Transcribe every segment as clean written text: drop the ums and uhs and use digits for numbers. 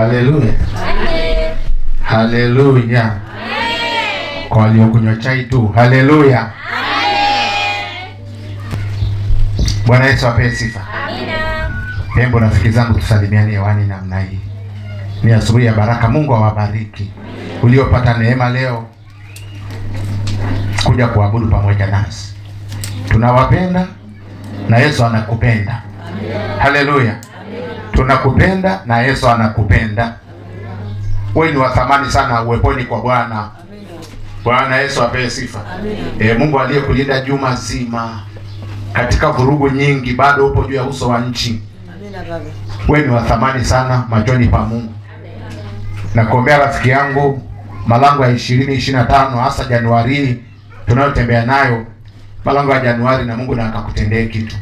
Haleluya. Haleluya. Kwa waliokunywa chai tu. Haleluya. Bwana Yesu apewe sifa. Amina. Hembo rafiki zangu, tusalimiane hewani namna hii. Ni asubuhi ya baraka. Mungu awabariki uliopata neema leo kuja kuabudu pamoja nasi. Tunawapenda na Yesu anakupenda. Haleluya. Tunakupenda na Yesu anakupenda. Wewe ni wa thamani sana uweponi kwa Bwana. Bwana Yesu apewe sifa. Mungu aliyekulinda juma zima katika vurugu nyingi, bado upo juu ya uso wa nchi. Wewe ni wa thamani sana machoni pa Mungu. Nakuombea rafiki yangu, malango ya 2025 hasa Januari tunayotembea nayo, malango ya Januari, na Mungu na akakutendee kitu.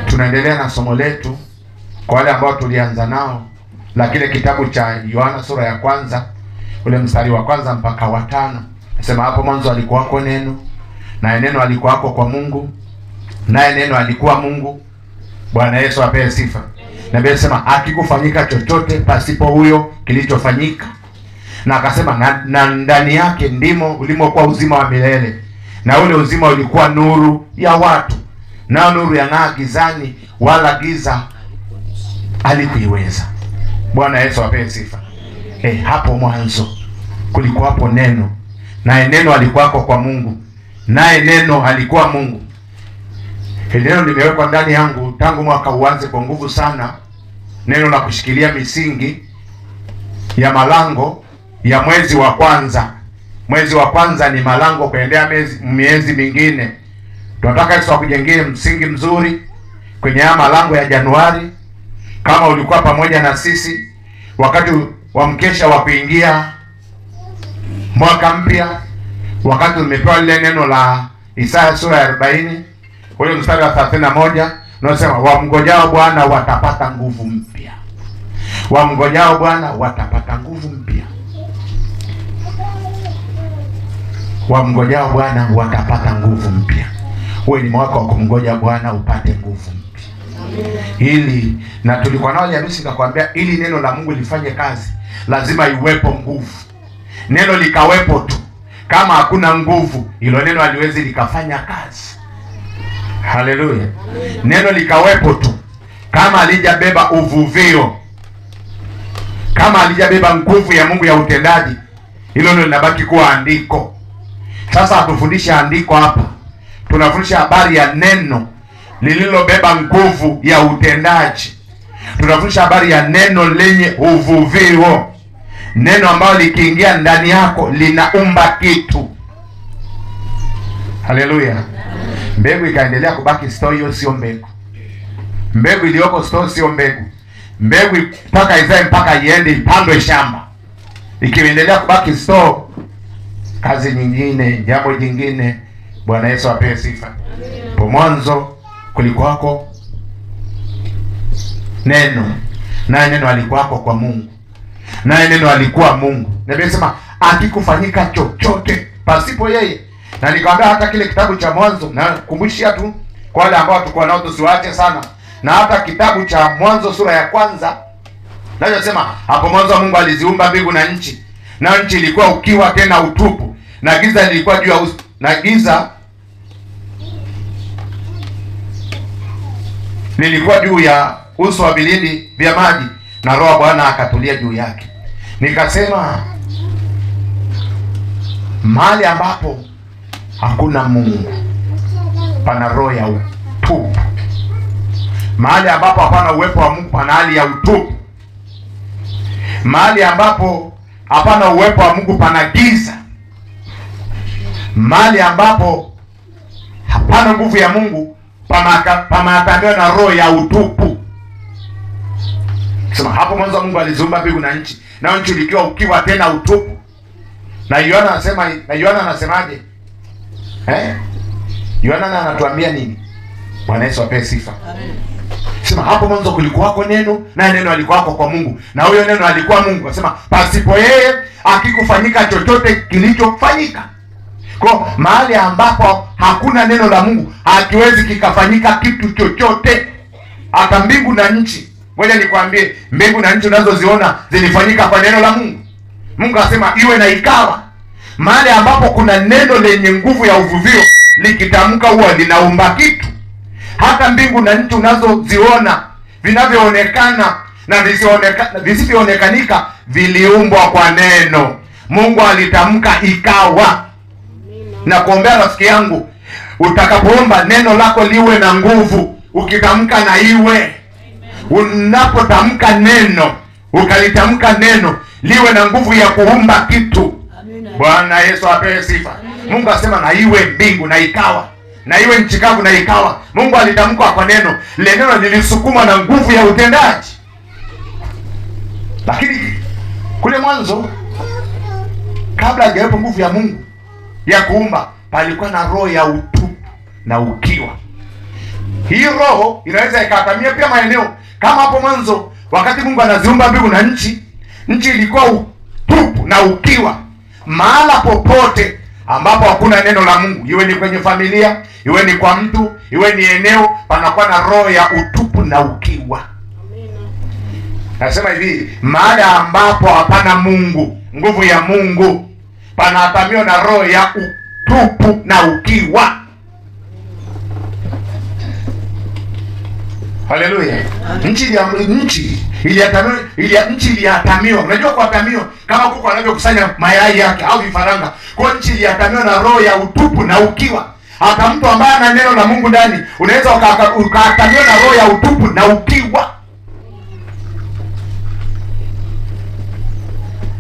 Tunaendelea na somo letu kwa wale ambao tulianza nao la kile kitabu cha Yohana sura ya kwanza, ule mstari wa kwanza mpaka wa 5. Nasema hapo mwanzo alikuwako neno, na neno alikuwako kwa Mungu, naye neno alikuwa Mungu. Bwana Yesu apewe sifa. Na Biblia inasema hakikufanyika chochote pasipo huyo kilichofanyika. Na akasema na ndani yake ndimo ulimokuwa uzima wa milele, na ule uzima ulikuwa nuru ya watu, na nuru yang'aa gizani, wala giza halikuiweza. Bwana Yesu apewe sifa. Hapo mwanzo kulikuwa hapo neno, naye neno alikuwako kwa Mungu, naye neno alikuwa Mungu. Neno limewekwa ndani yangu tangu mwaka uanze kwa nguvu sana, neno la kushikilia misingi ya malango ya mwezi wa kwanza. Mwezi wa kwanza ni malango kuendea miezi mingine. Tunataka Yesu akujengee msingi mzuri kwenye haya malango ya Januari. Kama ulikuwa pamoja na sisi wakati wa mkesha wa kuingia mwaka mpya, wakati umepewa lile neno la Isaya sura ya 40 ule mstari wa 31, unasema wamngojao Bwana watapata nguvu mpya. Wamngojao Bwana watapata nguvu mpya. Wamngojao Bwana watapata nguvu mpya. Wewe ni mwaka wa kumngoja Bwana upate nguvu mpya. Hili na tulikuwa nao Hamisi, nikakwambia ili neno la Mungu lifanye kazi lazima iwepo nguvu. Neno likawepo tu, kama hakuna nguvu hilo neno haliwezi likafanya kazi. Haleluya. Neno likawepo tu, kama alijabeba uvuvio, kama alijabeba nguvu ya Mungu ya utendaji, hilo ndio linabaki kuwa andiko. Sasa hatufundisha andiko hapa, tunafundisha habari ya neno lililobeba nguvu ya utendaji. Tunafundisha habari ya neno lenye uvuvio, neno ambalo likiingia ndani yako linaumba kitu. Haleluya. Mbegu ikaendelea kubaki store, hiyo sio mbegu. Mbegu iliyoko store sio mbegu. Mbegu mpaka izae, mpaka iende ipandwe shamba. Ikiendelea kubaki store, kazi nyingine, jambo jingine. Bwana Yesu apewe sifa. Kwa mwanzo kulikuwako neno, naye neno alikuwako kwa Mungu, naye neno alikuwa Mungu. Na Biblia inasema hakikufanyika chochote pasipo yeye. Na nikamwambia hata kile kitabu cha Mwanzo, na kumbushia tu kwa wale ambao tulikuwa nao tusiwaache sana, na hata kitabu cha Mwanzo sura ya kwanza nasema hapo mwanzo Mungu aliziumba mbingu na nchi, na nchi ilikuwa ukiwa tena utupu, na giza lilikuwa juu ya na giza lilikuwa juu ya uso wa vilindi vya maji, na Roho Bwana akatulia juu yake. Nikasema mahali ambapo hakuna Mungu pana roho ya utupu. Mahali ambapo hapana uwepo wa Mungu pana hali ya utupu. Mahali ambapo hapana uwepo wa Mungu pana giza. Mahali ambapo hapana nguvu ya Mungu pameatandwa na roho ya utupu. Sema hapo mwanzo Mungu aliziumba mbingu na nchi, na nchi ilikuwa ukiwa tena utupu. Na Yohana anasemaje? Yohana anatuambia nini? Bwana Yesu apewe sifa. Amen. Sema hapo mwanzo kulikuwako neno, na neno alikuwako kwa Mungu, na huyo neno alikuwa Mungu. Nasema pasipo yeye hakikufanyika chochote kilichofanyika. Kwa mahali ambapo hakuna neno la Mungu hakiwezi kikafanyika kitu chochote. Hata mbingu na nchi Ngoja nikwambie, mbingu na nchi unazoziona zilifanyika kwa neno la Mungu. Mungu asema iwe na ikawa. Mahali ambapo kuna neno lenye nguvu ya uvuvio likitamka huwa linaumba kitu. Hata mbingu na nchi unazoziona vinavyoonekana na visivyoonekanika viliumbwa kwa neno. Mungu alitamka ikawa. Na kuombea rafiki yangu, utakapoomba neno lako liwe na nguvu, ukitamka na iwe. Unapotamka neno, ukalitamka neno liwe na nguvu ya kuumba kitu. Bwana Yesu apewe sifa. Mungu asema na iwe mbingu na ikawa. Na iwe nchi kavu na ikawa. Mungu alitamka kwa neno. Lile neno lilisukuma na nguvu ya utendaji. Lakini kule mwanzo, kabla hajawepo nguvu ya Mungu ya kuumba, palikuwa na roho ya utupu na ukiwa. Hii roho inaweza ikatamia pia maeneo kama hapo mwanzo, wakati Mungu anaziumba mbingu na nchi, nchi ilikuwa utupu na ukiwa. Mahala popote ambapo hakuna neno la Mungu, iwe ni kwenye familia, iwe ni kwa mtu, iwe ni eneo, panakuwa na roho ya utupu na ukiwa. Nasema hivi, mahali ambapo hapana Mungu, nguvu ya Mungu, panatamiwa na roho ya utupu na ukiwa. Haleluya. Nchi iliatamiwa. Unajua kuatamiwa kama kuku anavyokusanya mayai yake au vifaranga. Kwa nchi iliatamiwa na roho ya utupu na ukiwa. Hata mtu ambaye ana neno la Mungu ndani, unaweza ukaatamiwa na roho ya utupu na ukiwa.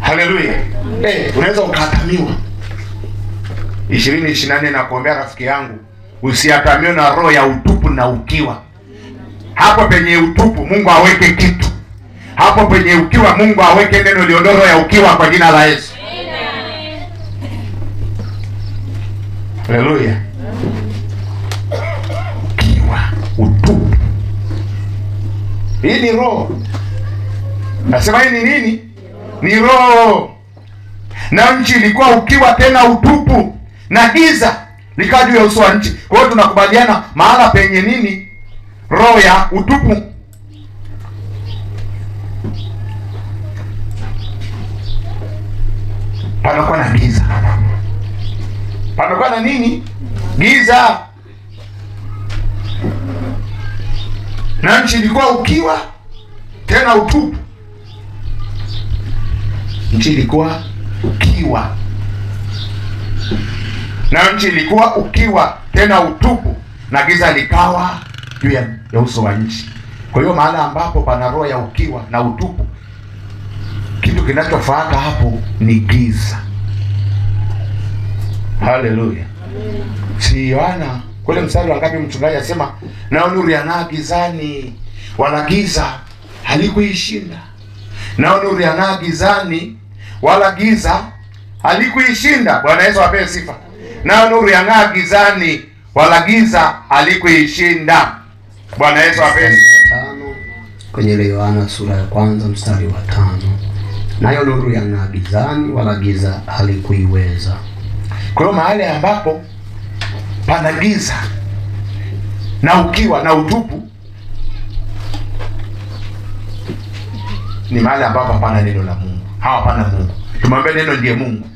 Haleluya. Unaweza ukaatamiwa. 2024 na kuombea rafiki yangu, usiatamiwe na roho ya utupu na ukiwa. Hapo penye utupu Mungu aweke kitu. Hapo penye ukiwa Mungu aweke neno liondoro ya ukiwa kwa jina la Yesu. Haleluya. Ukiwa, utupu. Hii ni roho. Nasema hii ni nini? Ni roho. Na nchi ilikuwa ukiwa tena utupu, na giza likawa juu ya uso wa nchi. Kwa hiyo tunakubaliana mahala penye nini? Roho ya utupu. Panakuwa na giza. Panakuwa na nini? Giza. Na nchi ilikuwa ukiwa tena utupu. Nchi ilikuwa ukiwa. Na nchi ilikuwa ukiwa tena utupu, na giza likawa juu ya uso wa nchi. Kwa hiyo mahala ambapo pana roho ya ukiwa na utupu, kitu kinachofuata hapo ni giza. Haleluya. Si Yohana kule mstari wa ngapi mchungaji asema, nao nuru yang'aa gizani, wala giza halikuishinda. Nao nuru yang'aa gizani, wala giza halikuishinda. Bwana Yesu apewe sifa. Nao nuru yang'aa gizani, wala giza halikuishinda. Bwana Yesu apewe sifa. Kwenye Yohana sura ya 1 mstari wa 5. Nayo nuru yang'aa gizani, wala giza halikuiweza. Kwa hiyo mahali ambapo pana giza na ukiwa na utupu ni mahali ambapo hapana neno la Mungu. Hapana Mungu. Tumwambie neno ndiye Mungu.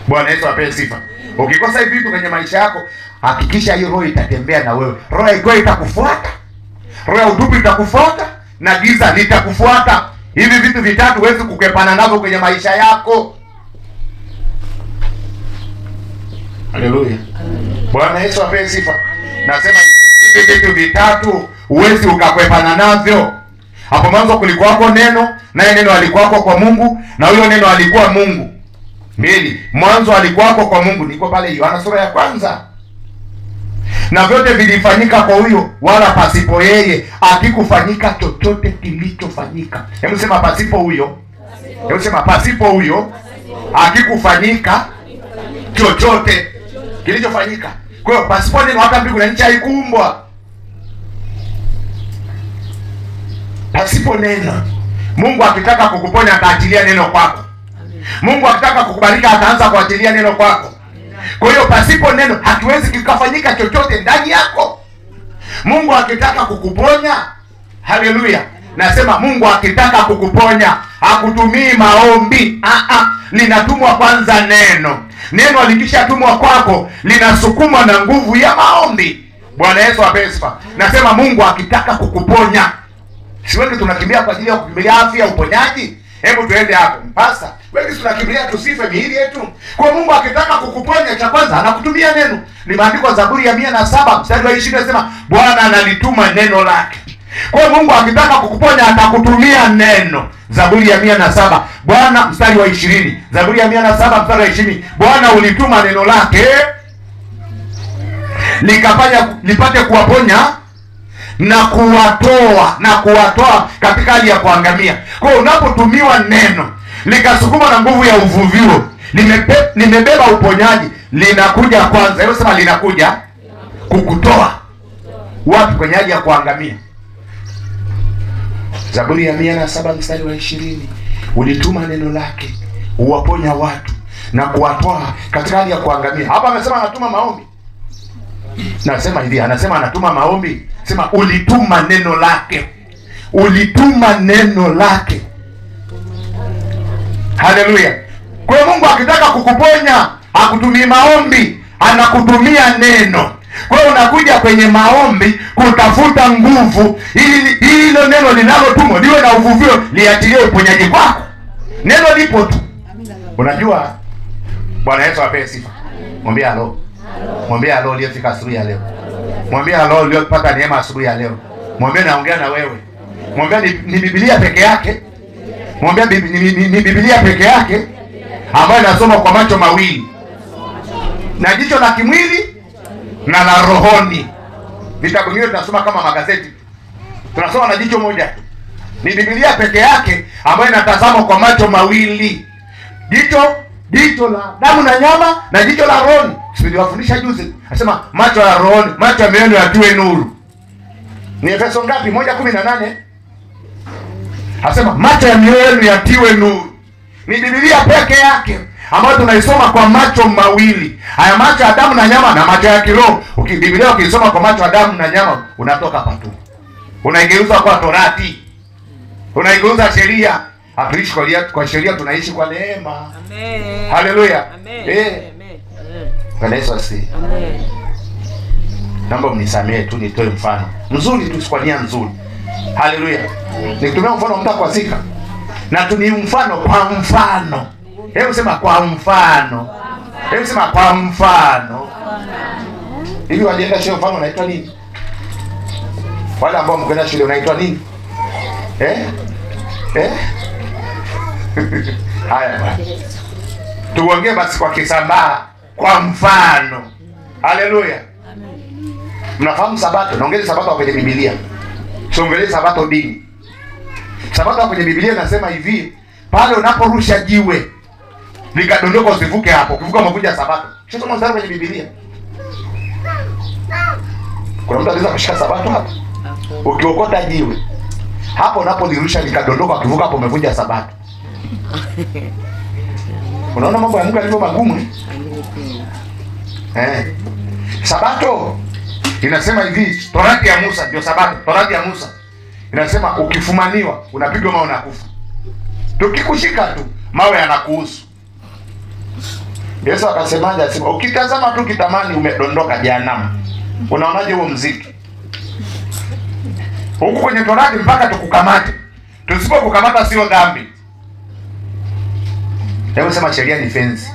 Bwana Yesu apewe sifa. Ukikosa hivi vitu kwenye maisha yako, hakikisha hiyo roho itatembea na wewe. Roho ya ukiwa itakufuata, roho ya utupu itakufuata, na giza litakufuata. Hivi vitu vitatu huwezi kukepana navyo kwenye maisha yako. Haleluya. Bwana Yesu apewe sifa. Nasema hivi vitu vitatu huwezi ukakwepana navyo. Hapo mwanzo kulikuwako neno, naye neno alikuwako kwa Mungu, na huyo neno alikuwa Mungu. Mbili, mwanzo alikuwako kwa Mungu. Niko pale Yohana sura ya 1. Na vyote vilifanyika kwa huyo, wala pasipo yeye hakikufanyika chochote kilichofanyika. Hebu sema pasipo huyo. Hebu sema pasipo huyo hakikufanyika chochote kilichofanyika. Kwa hiyo pasipo neno hata mbingu na nchi haikuumbwa. Pasipo neno. Mungu akitaka kukuponya ataachilia neno kwako. Mungu akitaka kukubariki ataanza kuachilia neno kwako. Kwa hiyo pasipo neno hakiwezi kikafanyika chochote ndani yako. Mungu akitaka kukuponya, haleluya, Nasema Mungu akitaka kukuponya hakutumii maombi. Linatumwa kwanza neno. Neno likishatumwa kwako linasukumwa na nguvu ya maombi. Bwana Yesu apewe sifa. Nasema Mungu akitaka kukuponya. Si wengi tunakimbia kwa ajili ya kukimbilia afya, uponyaji? Hebu tuende hapo. Pasta, wengi tunakimbilia tusife miili yetu. Kwa Mungu akitaka kukuponya, cha kwanza anakutumia neno. Limeandikwa Zaburi ya 107 mstari wa 20 nasema Bwana analituma neno lake. Kwa Mungu akitaka kukuponya atakutumia neno. Zaburi ya 107 Bwana, mstari wa 20. Zaburi ya 107 mstari wa 20. Bwana ulituma neno lake lipate kuwaponya na kuwatoa katika hali ya kuangamia. Kwa unapotumiwa neno likasukuma na nguvu ya uvuvio, limebeba uponyaji, linakuja kwanza. Hebu sema linakuja kukutoa wapi? Kwenye hali ya kuangamia. Zaburi ya 107 mstari wa 20. Ulituma neno lake uwaponya watu na kuwatoa katika hali ya kuangamia. Hapa amesema anatuma maombi. Nasema hivi, anasema anatuma maombi. Sema ulituma neno lake. Ulituma neno lake. Haleluya. Kwa hiyo Mungu akitaka kukuponya hakutumii maombi, anakutumia neno. Kwa hiyo unakuja kwenye maombi kutafuta nguvu ili hilo neno linalotumwa liwe na uvuvio, liatilie uponyaji kwako. Neno lipo tu. Unajua, Bwana Yesu apewe sifa. Mwambie halo. Mwambie halo uliyefika asubuhi ya leo. Mwambie halo uliyopata neema asubuhi ya leo. Mwambie naongea na wewe. Mwambie ni Biblia peke yake. Mwambie ni Biblia peke yake ambayo inasoma kwa macho mawili, na jicho la kimwili na la rohoni. Vitabu vingine tunasoma kama magazeti, tunasoma na jicho moja tu. Ni Biblia peke yake ambayo inatazama kwa macho mawili, jicho la damu na nyama na jicho la rohoni. Niliwafundisha juzi, nasema macho ya rohoni, macho ya mioyo yatiwe nuru. Ni Efeso ngapi? 1:18. Nasema macho ya mioyo yatiwe nuru. Ni Biblia peke yake ambayo tunaisoma kwa macho mawili. Haya macho ya damu na nyama na macho ya kiroho. Biblia ukisoma kwa macho ya damu na nyama unatoka patu. Unaigeuza kwa Torati. Unaigeuza sheria. Hatuishi kwa sheria, tunaishi kwa neema. Amen. Haleluya. Amen. Bwana Yesu asifiwe. Amen. Naomba mnisamehe tu nitoe mfano mzuri tu, kwa nia nzuri. Haleluya. Nikitumia mfano mtakwazika. Na tuni mfano kwa mfano. Hebu sema kwa mfano. Hebu sema kwa mfano. Hivi wajenga shule mfano unaitwa nini? Wale ambao mkwenda shule unaitwa nini? Haya bwana. Tuongee basi kwa Kisambaa kwa mfano. Haleluya. Mnafahamu Sabato? Naongelea Sabato kwenye Biblia. Siongelee Sabato dini. Sabato kwenye Biblia nasema hivi, pale unaporusha jiwe likadondoka usivuke hapo. Ukivuka umevunja Sabato. Sio mstari kwenye Biblia. Kuna mtu anaweza kushika Sabato hapo? Ukiokota jiwe hapo unapolirusha likadondoka ukivuka hapo umevunja Sabato. Unaona mambo ya Mungu yalivyo magumu. Sabato inasema hivi, Torati ya Musa ndio Sabato. Torati ya Musa inasema ukifumaniwa unapigwa mawe unakufa. Tukikushika tu mawe yanakuhusu. Yesu akasemaje? Asema ukitazama tu kitamani umedondoka jehanamu. Unaonaje huo mziki? Huku kwenye Torati mpaka tukukamate. Tusipokukamata sio dhambi. Hebu sema sheria ni fenzi.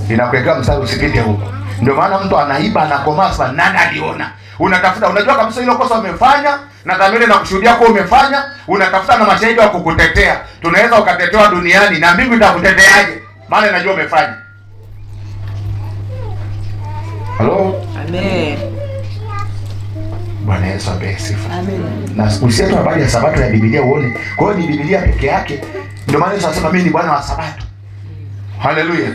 Inakuweka mstari usipite huko. Ndio maana mtu anaiba anakomaa sana, nani aliona? Unatafuta, unajua kabisa hilo kosa umefanya na dhamiri na kushuhudia kwa umefanya, unatafuta na mashahidi wa kukutetea. Tunaweza ukatetewa duniani na mbingu itakuteteaje? Maana inajua umefanya. Halo? Amen. Bwana Yesu apewe sifa. Amen. Na usiache habari ya Sabato ya Biblia uone. Kwa hiyo ni Biblia peke yake. Ndio maana Yesu anasema mimi ni Bwana wa Sabato. Haleluya.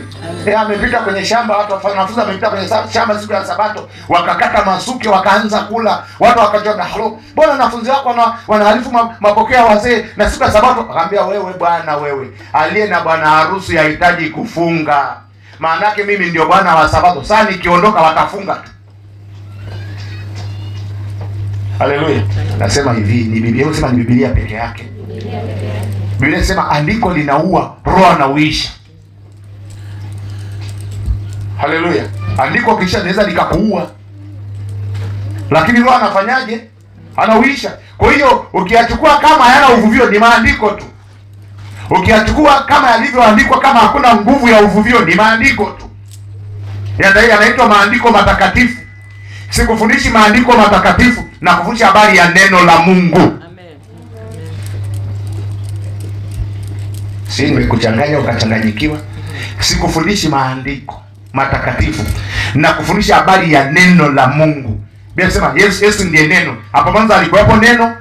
Amepita kwenye shamba, watu wanafunza wamepita kwenye shamba siku ya Sabato, wakakata masuke wakaanza kula. Watu wakajiona, "Halo, mbona wanafunzi wako wanaharifu mapokeo wazee na siku ya Sabato?" Akamwambia, "Wewe bwana wewe, aliye na bwana harusi hahitaji kufunga. Maana yake mimi ndio Bwana wa Sabato. Sasa nikiondoka watafunga." Haleluya. Nasema hivi, ni Biblia inasema ni Biblia peke yake. Biblia inasema andiko linaua, roho anauisha. Haleluya. Andiko kisha linaweza likakuua, lakini roho anafanyaje? Anauisha. Kwa hiyo ukiyachukua kama hayana uvuvio, ni maandiko tu. Ukiyachukua kama yalivyoandikwa, kama hakuna nguvu ya uvuvio, ni maandiko tu. Yanaitwa maandiko matakatifu. Sikufundishi maandiko matakatifu, na kufundisha habari ya neno la Mungu. Amen. Si nimekuchanganya ukachanganyikiwa? Sikufundishi maandiko matakatifu, na kufundisha habari ya neno la Mungu. Biblia inasema Yesu ndiye neno. Hapo mwanzo alikuwepo neno.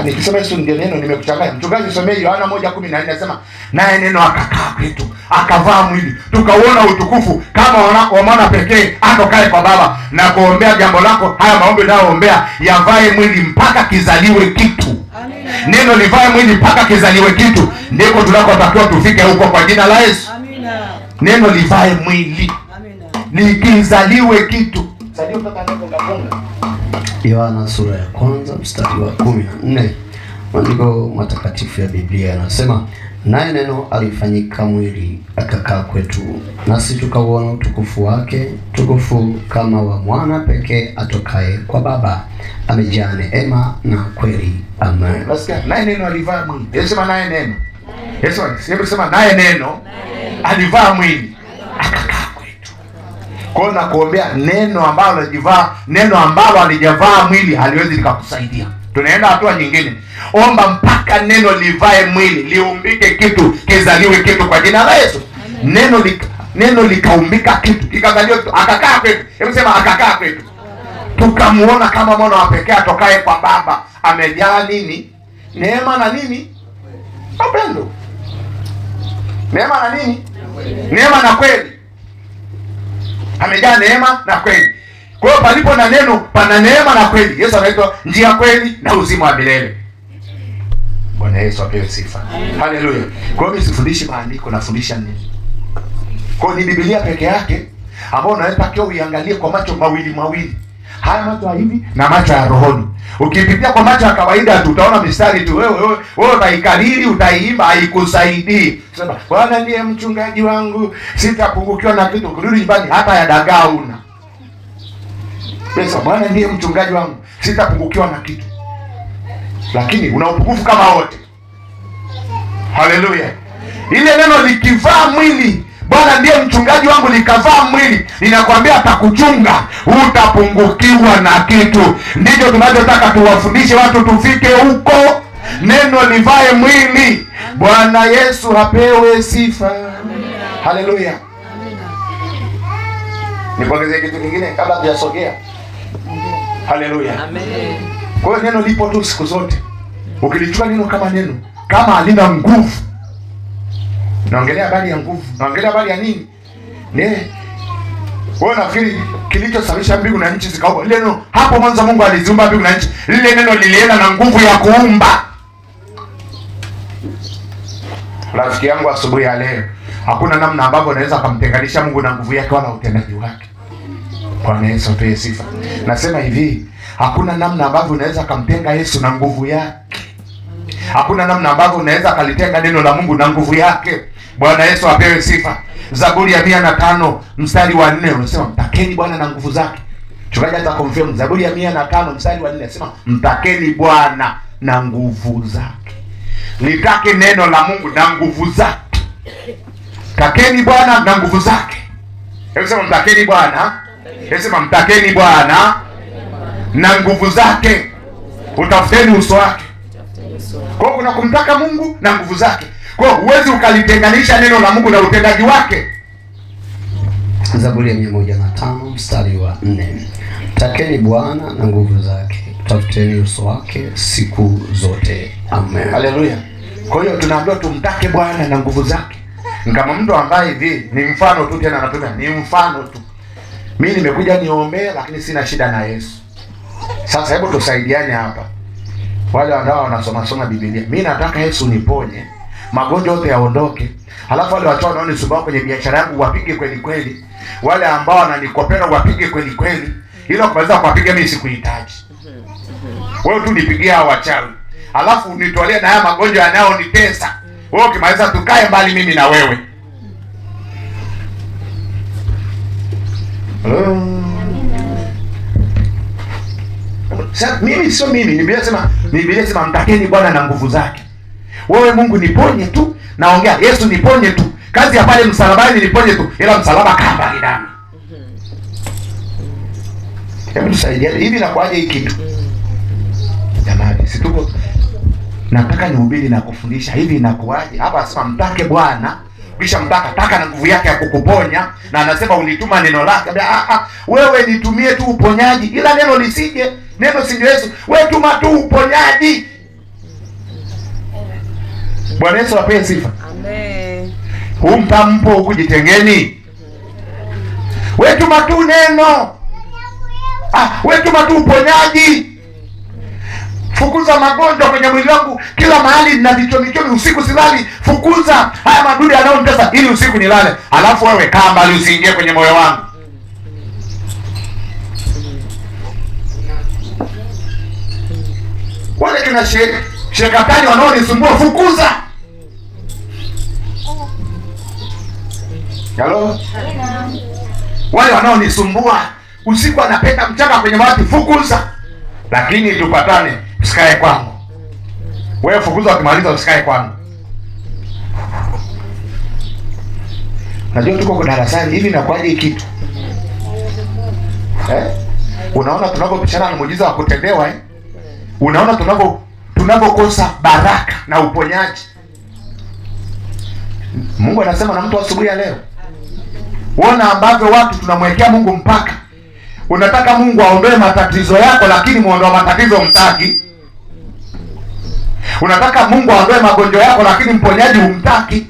Nikisema Yesu ndiye neno nimekuchanganya. Mchungaji somee Yohana 1:14 anasema naye neno akakaa kwetu, akavaa mwili, tukauona utukufu kama wa mwana pekee atokaye kwa Baba, na kuombea jambo lako. Haya maombi unayoombea yavae mwili mpaka kizaliwe kitu. Amina. Neno livae mwili mpaka kizaliwe kitu, ndiko tunakotakiwa tufike huko kwa jina la Yesu. Amina. Neno livae mwili. Amina. Likizaliwe kitu. Sasa utaka neno ngafunga. Yohana sura ya kwanza mstari wa 14. Maandiko matakatifu ya Biblia yanasema, naye neno alifanyika mwili akakaa kwetu, nasi tukauona utukufu wake, tukufu kama wa mwana pekee atokaye kwa Baba, amejaa neema na kweli. Amen. Nasikia naye neno alivaa mwili. Yesu sema naye neno. Yesu sema naye neno alivaa mwili akakaa kwetu. Kwa hiyo nakuombea neno ambalo alijavaa mwili haliwezi likakusaidia. Tunaenda hatua nyingine. Omba mpaka neno livae mwili, liumbike kitu, kizaliwe kitu kwa jina la Yesu. Neno likaumbika kitu, kikazaliwa kitu, akakaa kwetu. Hebu sema akakaa kwetu. Tukamuona kama mwana wa pekee atokaye kwa Baba, amejaa nini? Neema na nini? Upendo. Neema na nini? Neema na kweli. Amejaa neema na kweli. Kwa hiyo palipo na neno pana neema na kweli. Yesu anaitwa njia, kweli na uzima wa milele. Bwana Yesu apewe sifa. Haleluya. Kwa hiyo mimi sifundishi maandiko, nafundisha nini? Kwa hiyo ni Biblia peke yake ambayo unaweza uiangalie kwa macho mawili. Haya macho ya hivi na macho ya rohoni. Ukipitia kwa macho ya kawaida tu utaona mistari tu. Wewe utaikariri, utaiimba, haikusaidii. Sema Bwana ndiye mchungaji wangu, sitapungukiwa na kitu. Kurudi nyumbani hata ya dagaa una. Pesa, Bwana ndiye mchungaji wangu, sitapungukiwa na kitu. Lakini una upungufu kama wote. Haleluya. Ile neno likivaa mwili, Bwana ndiye mchungaji wangu, likavaa mwili, ninakwambia atakuchunga, utapungukiwa na kitu. Ndicho tunachotaka tuwafundishe watu tufike huko. Neno livae mwili. Bwana Yesu apewe sifa. Haleluya. Nikuongezee kitu kingine kabla hujasogea. Haleluya. Amen. Kwa hiyo neno lipo tu siku zote. Ukilichukua neno kama neno, kama halina nguvu. Naongelea habari ya nguvu. Naongelea habari ya nini? Wewe nafikiri kilichosababisha mbingu na nchi zikaumbwa, lile neno hapo mwanzo Mungu aliziumba mbingu na nchi. Lile neno lilienda na nguvu ya kuumba. Rafiki yangu, asubuhi ya leo, hakuna namna ambavyo unaweza kumtenganisha Mungu na nguvu yake wala utendaji wake. Bwana Yesu apewe sifa. Nasema hivi, hakuna namna ambavyo unaweza kumtenga Yesu na nguvu yake. Hakuna namna ambavyo unaweza kalitenga neno la Mungu na nguvu yake. Bwana Yesu apewe sifa. Zaburi ya 105 mstari wa 4 unasema mtakeni Bwana na nguvu zake. Mchungaji hata confirm Zaburi ya 105 mstari wa 4 unasema mtakeni Bwana na nguvu zake. Litake neno la Mungu na nguvu zake. Takeni Bwana na nguvu zake. Hebu sema mtakeni Bwana. Hebu sema mtakeni Bwana na nguvu zake. Utafuteni uso wake. Kwa hiyo kuna kumtaka Mungu na nguvu zake. Kwa hiyo huwezi ukalitenganisha neno la Mungu na utendaji wake. Zaburi ya 105 mstari wa 4. Takeni Bwana na nguvu zake, tafuteni uso wake siku zote. Amen. Haleluya. Kwa hiyo tunaambiwa tumtake Bwana na nguvu zake. Kama mtu ambaye hivi ni mfano tu, tena anatumia ni mfano tu. Mimi nimekuja niombee lakini sina shida na Yesu. Sasa hebu tusaidiane hapa. Wale ambao wanasoma Biblia. Mimi nataka Yesu niponye, magonjwa yote yaondoke. Halafu wale watu wanaonisumbua kwenye biashara yangu wapige kweli kweli. Wale ambao wananikopera wapige kweli kweli. Ila kumaliza kuwapiga mimi sikuhitaji. Wewe tu nipigie hao wachawi. Alafu unitolee na haya magonjwa yanayonitesa. Wewe ukimaliza tukae mbali mimi na wewe. Sasa mimi sio mimi, Biblia sema mtakeni Bwana na nguvu zake. Wewe Mungu niponye tu, naongea Yesu niponye tu. Kazi ya pale msalabani niponye tu, ila msalaba kaa mbali nami. Hebu tusaidie. Hivi inakuaje hii kitu? Jamani, si tuko nataka nihubiri na kufundisha. Hivi inakuaje? Hapa anasema mtake Bwana, kisha taka na nguvu yake ya kukuponya, na anasema unituma neno lake. Wewe nitumie tu uponyaji, ila neno lisije. Neno si Yesu. Wewe tuma tu uponyaji. Bwana Yesu apewe sifa. Amen. Humtampo ukujitengeni. Wewe tuma tu neno. Wewe tuma tu uponyaji. Fukuza magonjwa kwenye mwili wangu, kila mahali na vichomichomi, usiku silali. Fukuza haya madudu yanayonitesa ili usiku nilale. Alafu wewe kaa mbali, usiingie kwenye moyo wangu. Wale kina shekatani wanaonisumbua, fukuza. Hello? Wale wanaonisumbua usiku anapenda mchana kwenye mawati, fukuza. Lakini tupatane, usikae kwangu. Wewe fukuza, ukimaliza usikae kwangu. Najua tuko kwa darasani hivi na kwaje kitu. Unaona tunapopishana na muujiza wa kutendewa Unaona tunapokosa baraka na uponyaji. Mungu anasema na mtu asubuhi ya leo. Uona ambavyo watu tunamwekea Mungu mpaka. Unataka Mungu aondoe matatizo yako, lakini muondoa matatizo humtaki. Unataka Mungu aondoe magonjwa yako, lakini mponyaji humtaki.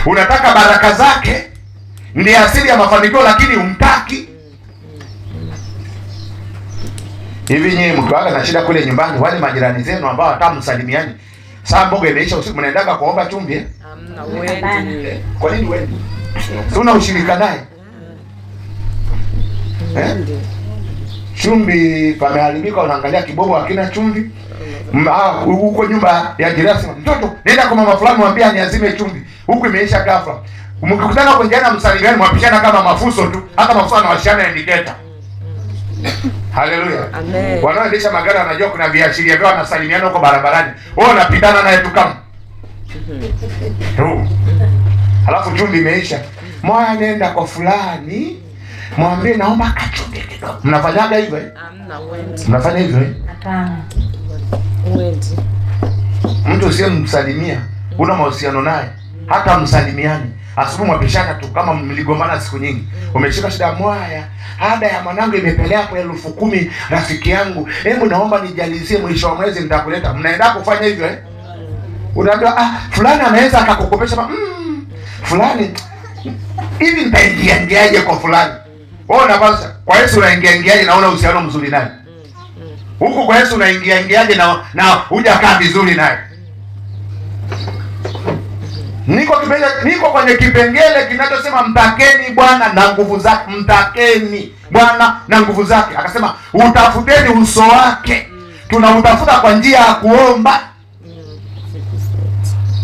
Unataka baraka zake ndiye asili ya mafanikio, lakini humtaki. Hivi nyinyi mkiwaga na shida kule nyumbani, wale majirani zenu ambao hata msalimiani, saa mboga imeisha usiku, mnaendaga kuomba chumvi? Hamna, wewe. Kwa nini wewe? Una ushirika naye? Chumvi pameharibika, unaangalia kibobo hakina chumvi. Huko nyumba ya jirani, mtoto nenda kwa mama fulani mwambie aniazime chumvi. Huko imeisha ghafla. Mkikutana kwenye jana msalimiani, mwapishana kama mafuso tu. Hata mafuso anawashana indicator. Haleluya. Amen. Wanaoendesha magari wanajua kuna viashiria vyao, wanasalimiana huko barabarani. Wewe unapitana naye tu kama. Halafu chumvi imeisha. Moya nenda kwa fulani, mwambie naomba kachumvi kidogo. Mnafanyaga hivyo? Hamna, wewe. Mnafanya hivyo? Hapana. Wewe. Mtu usiyemsalimia, una mahusiano naye, hata msalimiani. Asubuhi mwapishana tu kama mligombana siku nyingi. Umeshika shida moya, ada ya mwanangu imepelea kwa 10,000 rafiki yangu. Hebu naomba nijalizie mwisho wa mwezi nitakuleta. Mnaenda kufanya hivyo Unaambia fulani anaweza akakukopesha fulani hivi nitaingiaje kwa fulani? Wewe unapasa kwa Yesu unaingiaje na una uhusiano mzuri naye? Huko kwa Yesu unaingiaje na hujakaa vizuri naye? Niko kwenye kipengele kinachosema mtakeni Bwana na nguvu zake. Mtakeni Bwana na nguvu zake. Akasema utafuteni uso wake. Tunautafuta kwa njia ya kuomba.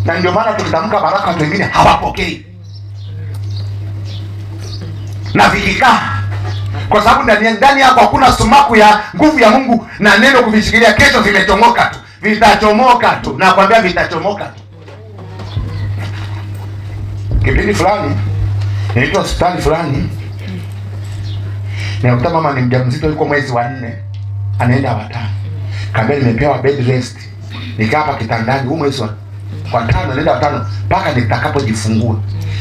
Na ndio maana tukitamka baraka watu wengine hawapokei. Na vikikaa, kwa sababu ndani yako hakuna sumaku ya nguvu ya Mungu na neno kuvishikilia, kesho vimechomoka tu. Vitachomoka tu. Nakwambia vitachomoka tu. Kipindi fulani nilitoa hospitali fulani, nikakuta mama ni mjamzito, yuko mwezi wa 4, anaenda wa 5. Kaambia nimepewa bed rest. Nikaa hapa kitandani mwezi wa 5 anaenda wa 5 mpaka nitakapojifungua.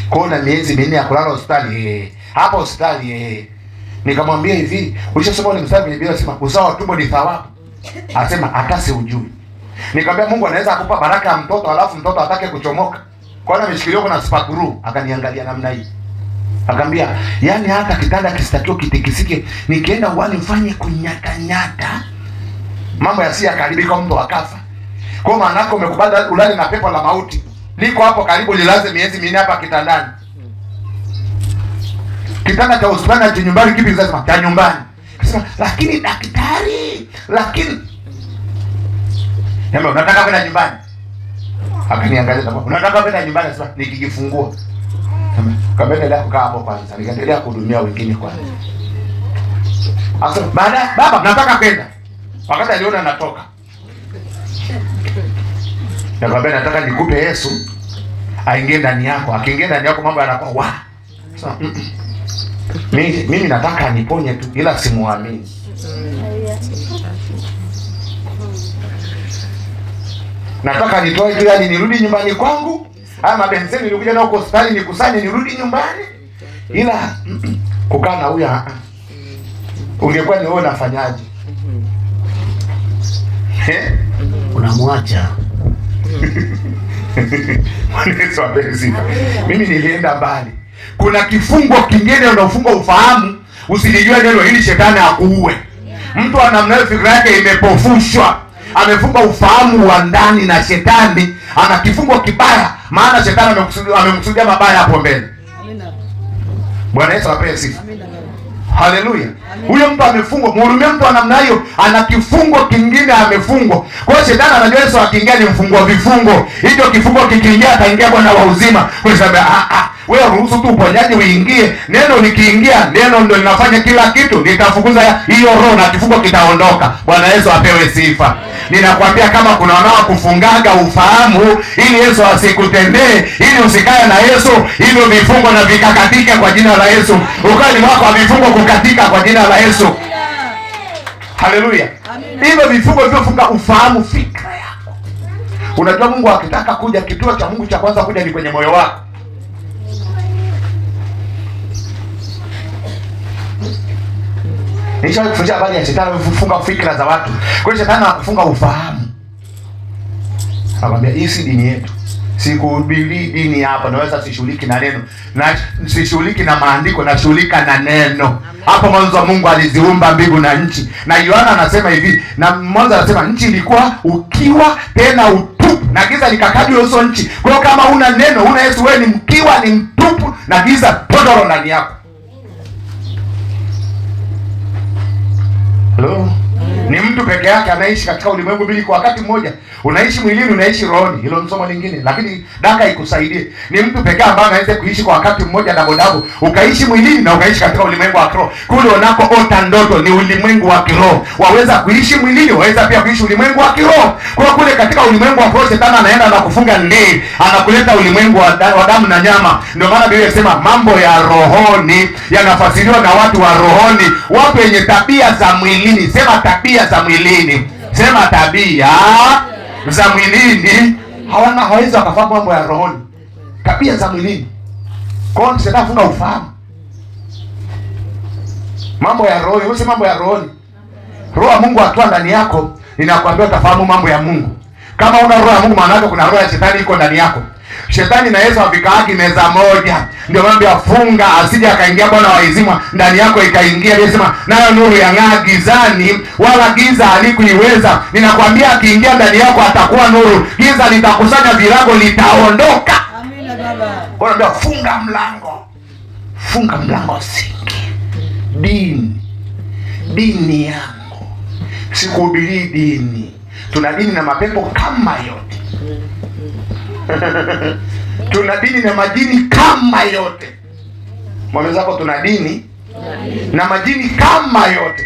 Kwa na miezi 4 ya kulala hospitali hapa hospitali. Nikamwambia hivi, ulishasoma ule mstari kwenye Biblia sema uzao wa tumbo ni thawabu. Anasema hata si ujui. Nikamwambia Mungu anaweza akupa baraka ya mtoto alafu mtoto atake kuchomoka. Kwa nini ameshikiliwa na spakuru? Akaniangalia namna hii. Akambia, yani hata kitanda kisitakiwa kitikisike, nikienda uani mfanye kunyata. Mambo yasiya karibika mtu akafa. Kwa maana yako umekubali ulale na pepo la mauti. Liko hapo karibu lilaze miezi 4 hapa kitandani. Kitanda cha hospitali na cha nyumbani kipi sasa? Cha nyumbani. Akasema lakini daktari, lakini Hema, unataka kwenda nyumbani? Akaniangalia kama unataka kwenda nyumbani, sasa nikijifungua. Kaendelea kukaa hapo kwanza. Nikaendelea kuhudumia wengine kwanza. Asa baada baba nataka kwenda. Wakati aliona natoka. Nikamwambia nataka nikupe Yesu aingie ndani yako. Akiingia ndani yako mambo yanakuwa wa. Sasa mimi nataka niponye tu ila simuamini. Nataka nitoe tu yani nirudi nyumbani kwangu. Haya mabenzeni nilikuja nao hospitali nikusanye nirudi nyumbani. Ila kukaa na huyu ungekuwa ni wewe unafanyaje? Unamwacha. Yesu apenzi. Mimi nilienda mbali. Kuna kifungo kingine unaofunga ufahamu, usilijue neno hili shetani akuue. Mtu anamnayo fikra yake imepofushwa. Amefunga ufahamu wa ndani na shetani ana kifungo kibaya, maana shetani amemkusudia mabaya hapo mbele. Amina. Bwana Yesu apewe sifa. Amina. Haleluya. Huyo mtu amefungwa, mhurumie mtu wa namna hiyo, ana kifungo kingine amefungwa. Kwa hiyo shetani anajua Yesu akiingia ni mfungwa vifungo. Hicho kifungo kikiingia ataingia Bwana wa uzima. Kwa sababu wewe ruhusu tu uponyaji uingie. Neno likiingia, neno ndio linafanya kila kitu. Nitafukuza hiyo roho na kifungo kitaondoka. Bwana Yesu apewe sifa. Ninakwambia kama kuna wanao kufungaga ufahamu ili Yesu asikutendee, ili usikae na Yesu, hivyo vifungo na vikakatika kwa jina la Yesu. Ukali wako wa vifungo kukatika kwa jina la Yesu. Haleluya. Hivyo vifungo vyofunga ufahamu fikra yako. Unajua Mungu akitaka kuja, kituo cha Mungu cha kwanza kuja ni kwenye moyo wako. Nisha kufundisha habari ya shetani kufunga fikra za watu. Kwa hiyo shetani anakufunga ufahamu. Anakuambia hii si dini yetu. Sikuhubiri dini hapa, naweza sishughuliki na neno. Na sishughuliki na maandiko, na shughulika na neno. Hapo mwanzo Mungu aliziumba mbingu na nchi. Na Yohana anasema hivi, na mwanzo anasema nchi ilikuwa ukiwa tena utupu na giza likakabili uso nchi. Kwa hiyo kama una neno, una Yesu, wewe ni mkiwa, ni mtupu na giza totoro ndani yako. Hello? Ni mtu peke yake anaishi katika ulimwengu mbili kwa wakati mmoja. Unaishi mwilini, unaishi rohoni. Hilo ni somo lingine, lakini daka ikusaidie. Ni mtu pekee ambaye anaweza kuishi kwa wakati mmoja dabo. Ukaishi mwilini na ukaishi katika ulimwengu wa kiroho. Kule unako ota ndoto ni ulimwengu wa kiroho. Waweza kuishi mwilini, waweza pia kuishi ulimwengu wa kiroho. Kwa kule katika ulimwengu wa kiroho shetani anaenda na kufunga ndee, anakuleta ulimwengu wa damu na nyama. Ndio maana Biblia inasema mambo ya rohoni yanafasiriwa na watu wa rohoni, watu wenye tabia za mwilini. Sema tabia za mwilini. Sema tabia za mwilini hawezi wakafahamu mambo ya rohoni. Tabia za mwilini. Kwa hiyo shetani afunga ufahamu. Mambo ya rohoni, wewe mambo ya rohoni. Roho ya Mungu akiwa ndani yako, ninakwambia utafahamu mambo ya Mungu. Kama una roho ya Mungu, maana yake kuna roho ya shetani iko ndani yako. Shetani na Yesu wavikaagi meza moja. Ndio mambo ya funga asije akaingia Bwana wa izima ndani yako ikaingia. Anasema nayo nuru yang'aa gizani wala giza halikuiweza. Ninakwambia akiingia ndani yako atakuwa nuru. Giza litakusanya virago litaondoka. Amina baba. Bwana funga mlango. Funga mlango singi. Dini yangu. Sikuhubiri dini. Tuna dini na mapepo kama yote. Tuna dini na majini kama yote. Mwambie zako tuna dini na majini kama yote.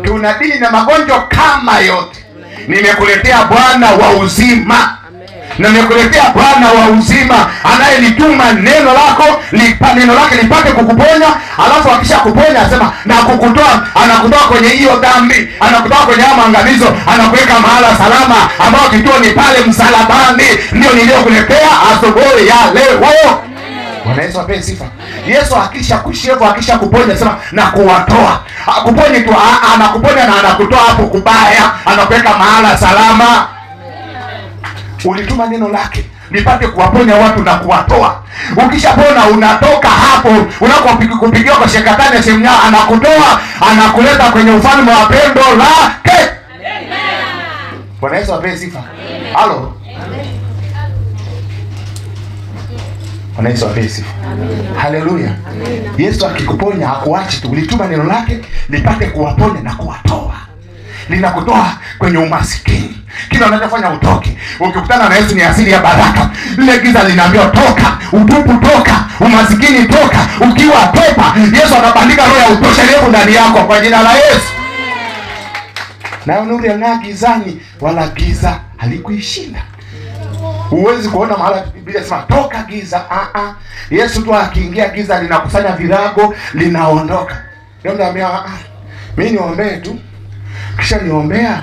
Tuna dini na magonjwa kama yote. Nimekuletea Bwana wa uzima. Na nimekuletea Bwana wa uzima anayelituma neno lake lipate kukuponya. Alafu akisha kuponya asema na kukutoa, anakutoa kwenye hiyo dhambi, anakutoa kwenye haya maangamizo, anakuweka mahala salama ambao kituo ni pale msalabani. Ndio niliyokuletea asubuhi ya leo. Bwana Yesu apewe sifa. Yesu akisha kushevu, akisha kuponya sema na kuwatoa. Akuponye tu, anakuponya na anakutoa hapo kubaya, anakuweka mahala salama. Ulituma neno lake nipate kuwaponya watu na kuwatoa. Ukishapona unatoka hapo, unakopigiwa kwa shekatani semnya, anakutoa, anakuleta kwenye ufalme wa pendo lake. Bwana Yesu apewe sifa. Halo. Bwana Yesu apewe sifa. Haleluya. Yesu akikuponya hakuachi tu. Ulituma neno lake lipate kuwaponya na kuwatoa. Linakutoa kwenye umasikini. Kila unachofanya utoke. Ukikutana na Yesu ni asili ya baraka. Lile giza linaambia toka, utupu toka, umasikini toka. Ukiwa pepa, Yesu anabandika roho ya utoshelevu ndani yako kwa jina la Yesu. Na nuru yang'aa gizani, wala giza halikuishinda. Huwezi kuona mahali Biblia inasema toka giza. Yesu tu akiingia giza linakusanya virago, linaondoka. Ndio naambia mimi niombee tu. Kisha niombea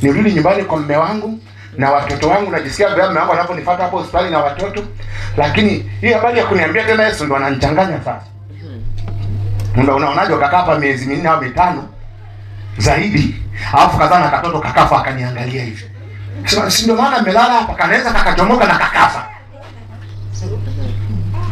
nirudi nyumbani kwa mume wangu na watoto wangu, najisikia vibaya mume wangu anaponifuata hapo hospitali na watoto. Lakini hii habari ya kuniambia tena Yesu ndo ananichanganya sasa. Unaonaje ukakaa hapa miezi 4 au 5 zaidi, alafu kazana katoto kakafa akaniangalia hivi. Sasa si ndio maana amelala hapa, kanaweza kakachomoka na kakafa.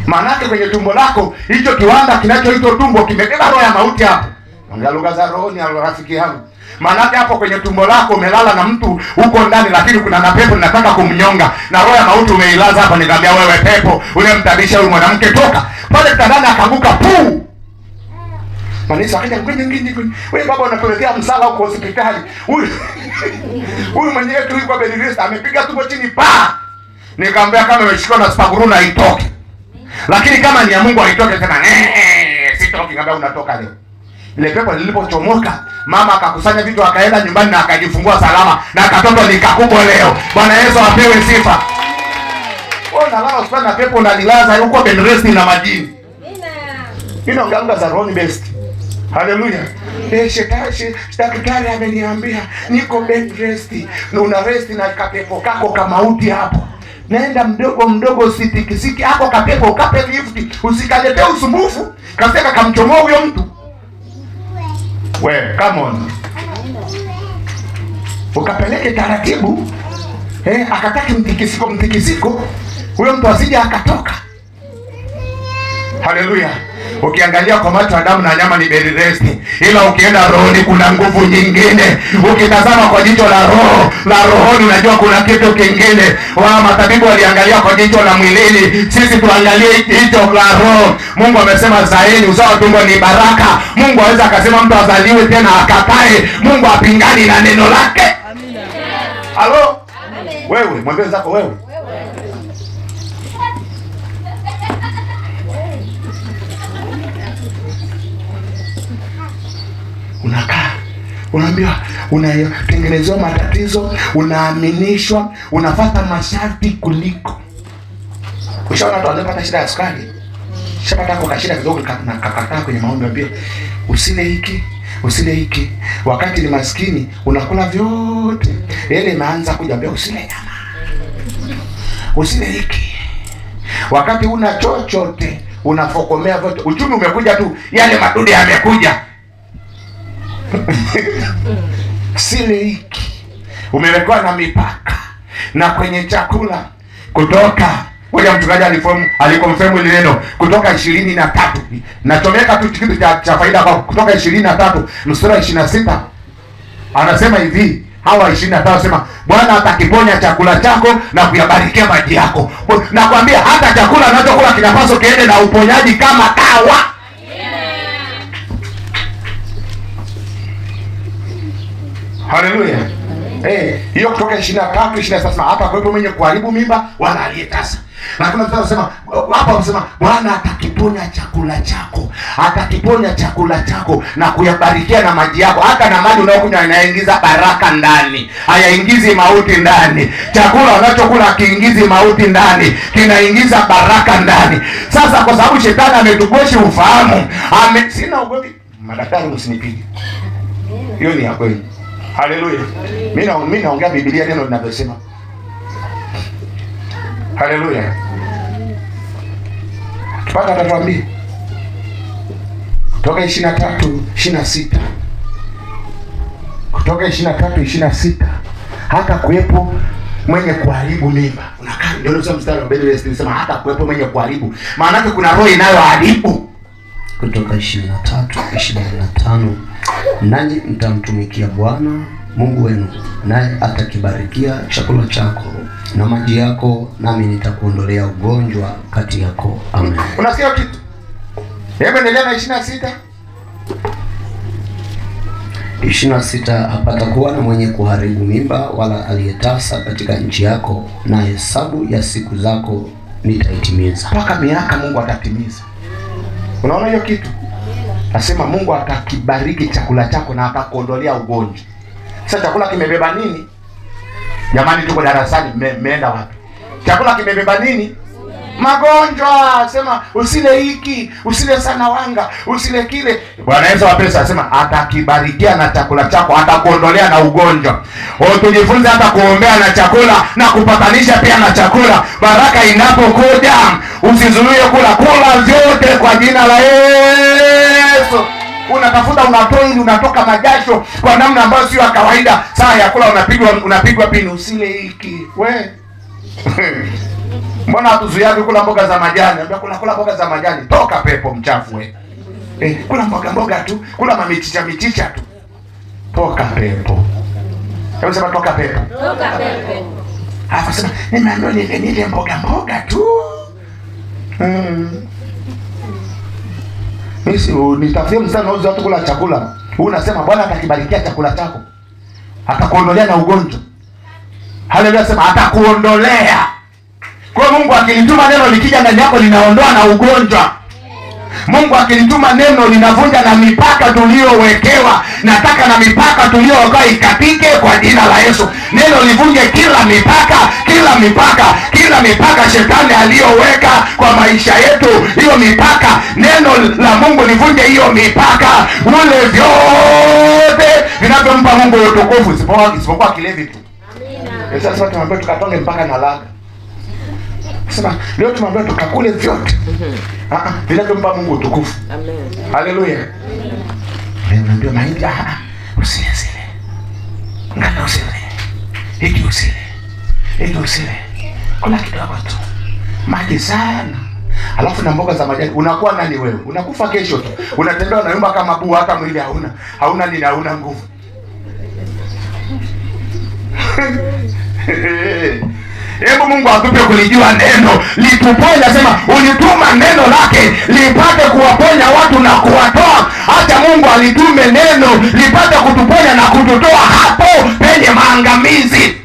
Maana yake kwenye tumbo lako hicho kiwanda kinachoitwa tumbo kimebeba roho ya mauti hapo. Ongea lugha za roho ni rafiki yangu. Maana yake hapo kwenye tumbo lako umelala na mtu huko ndani, lakini kuna na pepo linataka kumnyonga na roho ya mauti umeilaza hapa. Nikamwambia wewe pepo, ule mtabisha huyu mwanamke toka. Pale kitandani akaanguka puu. Manisa akaja ngine. Wewe baba unapelekea msala huko hospitali. Huyu mwenyewe tu yuko bed rest amepiga tumbo chini pa. Nikamwambia kama imeshikwa na spaguruna itoke. Lakini kama ni ya Mungu haitoke tena. Sitoki, ngamba unatoka leo. Ile pepo lilipochomoka, mama akakusanya vitu akaenda nyumbani na akajifungua salama na katoto likakubwa leo. Bwana Yesu apewe sifa. Wewe unalala hospitali na pepo unalilaza huko bed rest na majini. Ina nganga za roho best. Haleluya. Daktari ameniambia niko bed rest. Na una rest na kapepo kako kama mauti hapo. Naenda mdogo usitikisiki hapo kapepo kape lift. Usikalete usumbufu. Kaseka kamchomoa huyo mtu. We, come on. Ukapeleke taratibu. Akataki mtikisiko. Huyo mtu asije akatoka. Haleluya. Ukiangalia kwa macho ya damu na nyama ni bed rest, ila ukienda rohoni kuna nguvu nyingine. Ukitazama kwa jicho la rohoni unajua kuna kitu kingine. Wao matabibu waliangalia kwa jicho la mwilini, sisi tuangalie jicho la roho. Mungu amesema zaeni uzao tumbo ni baraka. Mungu aweza akasema mtu azaliwe tena akatae. Mungu apingani na neno lake. Amina. Halo? Amen. Wewe mwambie zako wewe. Unakaa, unaambiwa, unatengenezewa matatizo, unaaminishwa, unafuata masharti kuliko. Ushaona watu wanapata shida ya sukari. Shapata kwa shida kidogo na kakataa kwenye maombi ambia usile hiki. Wakati ni maskini unakula vyote. Yeye imeanza kujiambia usile nyama. Usile hiki. Wakati una chochote unafokomea vyote. Uchumi umekuja tu, yale madude yamekuja. Sile hiki. Umewekwa na mipaka. Na kwenye chakula kutoka moja mchungaji alikonfirm ile neno kutoka 23. Nachomeka tu kitu cha faida kwa kutoka 23 mstari wa 26. Anasema hivi, hawa 25 sema Bwana atakiponya chakula chako na kuyabarikia maji yako. Nakwambia hata chakula unachokula kinapaswa kiende na uponyaji kama dawa. Haleluya. Hiyo kutoka 23 26 hata kwa mwenye kuharibu mimba wala aliyetasa. Na kuna mtu anasema hapa anasema Bwana atakiponya chakula chako. Atakiponya chakula chako na kuyabarikia na maji yako. Hata na maji unayokunywa inaingiza baraka ndani. Hayaingizi mauti ndani. Chakula unachokula kiingizi mauti ndani, kinaingiza baraka ndani. Sasa kwa sababu shetani ametugosha ufahamu, sina ugomvi. Madaktari msinipige. Hiyo ni ya kweli. Haleluya. Mimi naongea Biblia neno linavyosema. Haleluya. Tupaka atatuambia. Kutoka 23:26. Kutoka 23:26 hata kuwepo mwenye kuharibu mimba. Unakaa ndio unasema mstari wa mbele unasema hata kuwepo mwenye kuharibu. Maana yake kuna roho inayoharibu. Kutoka 23:25 nanyi mtamtumikia Bwana Mungu wenu, naye atakibarikia chakula chako na maji yako, nami nitakuondolea ugonjwa kati yako. Amen. Unasikia kitu? Hebu endelea na 26. 26, hapatakuwa na mwenye kuharibu mimba wala aliyetasa katika nchi yako, na hesabu ya siku zako nitaitimiza. Mpaka miaka Mungu atatimiza. Unaona hiyo kitu? Nasema Mungu atakibariki chakula chako na atakuondolea ugonjwa. Sasa chakula kimebeba nini? Jamani, tuko darasani, mmeenda wapi? Chakula kimebeba nini? Magonjwa. Sema usile hiki, usile sana wanga, usile kile. Bwana Yesu wa pesa asema atakibarikia na chakula chako, atakuondolea na ugonjwa. Tujifunze hata kuombea na chakula na kupatanisha pia na chakula. Baraka inapokuja usizuie kula vyote kwa jina la Yesu. Unatafuta unatoka majasho kwa namna ambayo sio ya kawaida. Saa ya kula unapigwa pini, usile hiki. We. Mbona hatuzuiaje kula mboga za majani? Ambia kula mboga za majani. Toka pepo mchafu we. Kula mboga tu, kula michicha tu. Toka pepo. Hebu sema toka pepo. Toka pepo. Hapo sema nimeambiwa nile mboga tu. Mimi nitafia msana uzo watu kula chakula. Unasema Bwana atakibarikia chakula chako. Atakuondolea na ugonjwa. Haleluya, sema atakuondolea. Kwa Mungu akilituma neno likija ndani yako linaondoa na ugonjwa. Mungu akilituma neno linavunja na mipaka tuliyowekewa. Nataka na mipaka tuliyowekewa ikatike kwa jina la Yesu. Neno livunje kila mipaka shetani aliyoweka kwa maisha yetu. Hiyo mipaka, neno la Mungu livunje hiyo mipaka. Ule vyote vinavyompa Mungu utukufu isipokuwa kilevi tu. Amina. Sasa tunaambiwa tukatonge mpaka na laga. Sema leo tumeambiwa tukakule vyote. Vinavyompa Mungu utukufu. Amen. Haleluya. Amen. Ndio mahindi usile. Ngano usile. Hiki usile. Kula kidogo tu. Maji sana. Alafu na mboga za majani. Unakuwa nani wewe? Unakufa kesho tu. Unatembea na nyumba kama buu, hata mwili hauna nguvu. Hebu Mungu atupe kulijua neno, lituponya. Sema ulituma neno lake lipate kuwaponya watu na kuwatoa. Acha Mungu alitume neno lipate kutuponya na kututoa hapo penye maangamizi.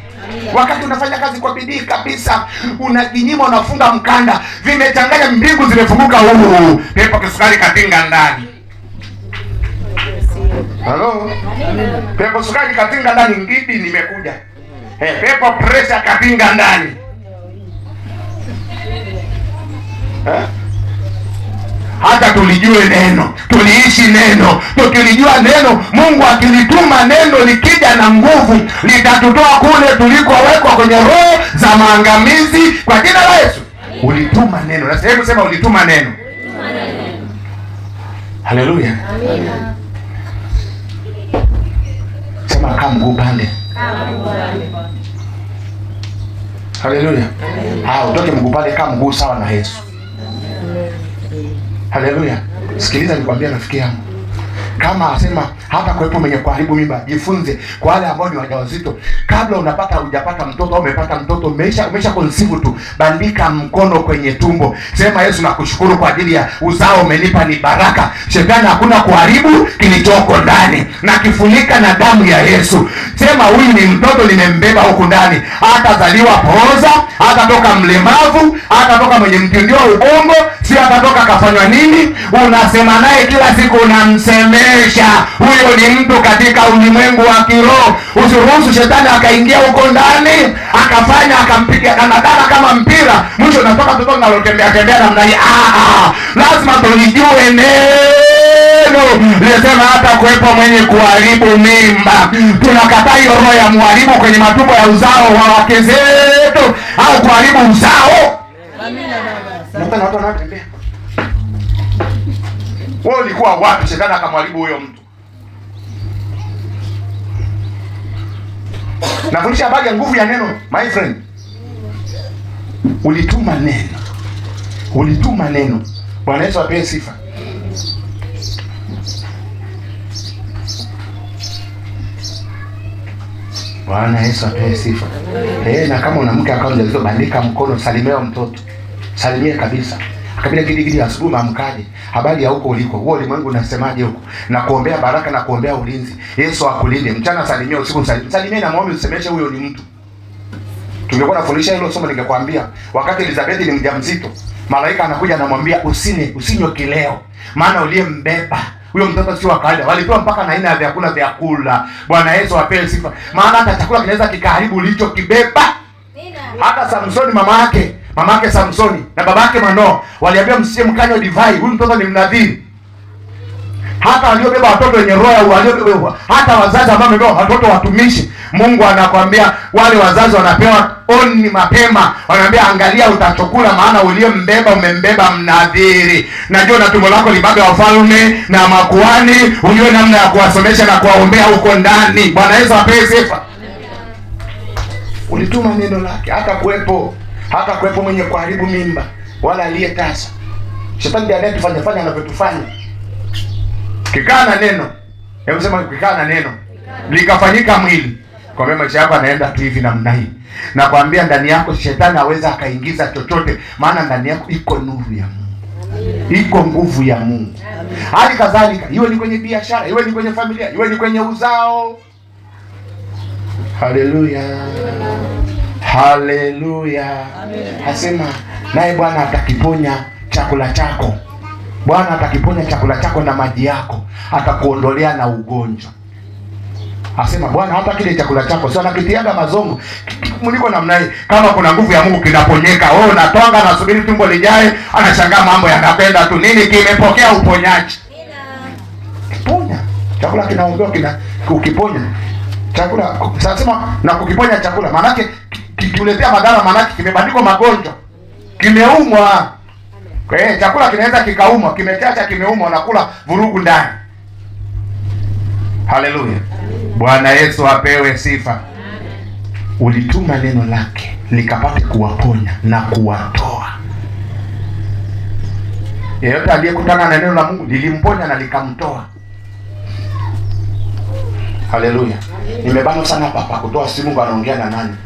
Wakati unafanya kazi kwa bidii kabisa, unajinyima, unafunga mkanda, vimechanganya, mbingu zimefunguka, pepo kisukari katinga ndani. Halo? Pepo sukari katinga ndani, ngidi nimekuja. Pepo pressure katinga ndani. Hata tulijue neno, tuliishi neno, tukilijua neno, Mungu akilituma neno likija na nguvu, litatutoa kule tulikowekwa kwenye roho za maangamizi kwa jina la Yesu. Ulituma neno. Na sasa sema ulituma neno. Haleluya. Amina. Sema kama mguu pande. Haleluya. Utoke mguu pale kama mguu sawa na Yesu. Haleluya. Sikiliza nikwambia rafiki yangu. Kama asema hata kuwepo mwenye kuharibu mimba, jifunze kwa wale ambao ni wajawazito. Kabla hujapata mtoto au umepata mtoto, umesha conceive tu, bandika mkono kwenye tumbo. Sema Yesu, nakushukuru kwa ajili ya uzao umenipa, ni baraka. Shetani hakuna kuharibu kilichoko ndani, na kifunika na damu ya Yesu. Sema huyu ni mtoto nimembeba huku ndani. Hatazaliwa pooza, hatatoka mlemavu, hatatoka mwenye mtindio wa ubongo, si hatatoka kafanywa nini. Unasema naye kila siku, unamsemesha. Huyo ni mtu katika ulimwengu wa kiroho. Usiruhusu shetani akaingia huko ndani akafanya akampiga kanadana kama mpira, mwisho unatoka mtoto nalotembea namna hii. Lazima tulijue neno lisema hata kuwepo mwenye kuharibu mimba. Tunakataa hiyo roho ya muharibu kwenye matumbo ya uzao wa wake zetu, au kuharibu uzao. Amina. Watu wanatembea. Wewe ulikuwa wapi shetani akamharibu huyo mtu? Nafundisha habari ya nguvu ya neno, my friend. Ulituma neno. Bwana Yesu apewe sifa. Bwana Yesu apewe sifa. Na kama una mke akawa mjamzito, bandika mkono, salimia mtoto. Salimia kabisa. Kabila gidi asubuhi mamkaje. Habari ya huko uliko. Wewe ulimwengu unasemaje huko? Na kuombea baraka na kuombea ulinzi. Yesu akulinde. Mchana salimia, usiku salimia na muombe usemeshe huyo ni mtu. Tungekuwa nafundisha hilo somo ningekwambia wakati Elizabeth ni mjamzito, malaika anakuja anamwambia usinywe kileo, maana uliyembeba huyo mtoto sio wa kawaida. Walipewa mpaka na aina ya vyakula. Bwana Yesu apewe sifa. Maana hata chakula kinaweza kikaharibu ulichokibeba. Hata Samsoni mamake Samsoni na babake Manoa waliambia msiye mkanywa divai, huyu mtoto ni mnadhiri. Hata waliobeba watoto wenye roho waliobeba, hata wazazi ambao wamebeba watoto watumishi, Mungu anakuambia wale wazazi wanapewa oni mapema. Wanaambia angalia utachokula, maana uliyembeba umembeba mnadhiri. Najua na tumbo lako libabe wafalme na makuhani, ujue namna ya kuwasomesha na kuwaombea huko ndani. Bwana Yesu apewe sifa. Ulituma neno lake, hata kuwepo mwenye kuharibu mimba wala aliyetasa. Shetani ndiye anayetufanya anavyotufanya. Kikaa na neno. Hebu sema kikaa na neno. Likafanyika mwili. Kwa maana maisha yako anaenda tu hivi namna hii. Na kuambia ndani yako shetani hawezi akaingiza chochote, maana ndani yako iko nuru ya Mungu. Iko nguvu ya Mungu. Hali kadhalika, iwe ni kwenye biashara, iwe ni kwenye familia, iwe ni kwenye uzao. Haleluya. Haleluya. Hasema naye Bwana atakiponya chakula chako. Bwana atakiponya chakula chako na maji yako, atakuondolea na ugonjwa. Asema Bwana hata kile chakula chako sio anakitiaga mazongo. Mliko namna hii, kama kuna nguvu ya Mungu kinaponyeka. Wewe unatwanga na subiri tumbo lijae, anashangaa mambo yanapenda tu. Nini kimepokea uponyaji? Ponya. Chakula kinaombewa ukiponya. Chakula sasa na kukiponya chakula maana yake kikiuletea madhara, maana yake kimebandikwa magonjwa. Kimeumwa. Kwa hiyo chakula kinaweza kikaumwa, kimechacha kimeumwa, unakula vurugu ndani. Haleluya. Bwana Yesu apewe sifa. Ulituma neno lake likapate kuwaponya na kuwatoa. Yeyote aliyekutana na neno la Mungu lilimponya na likamtoa. Haleluya. Nimebana sana hapa kutoa simu. Mungu anaongea na nani?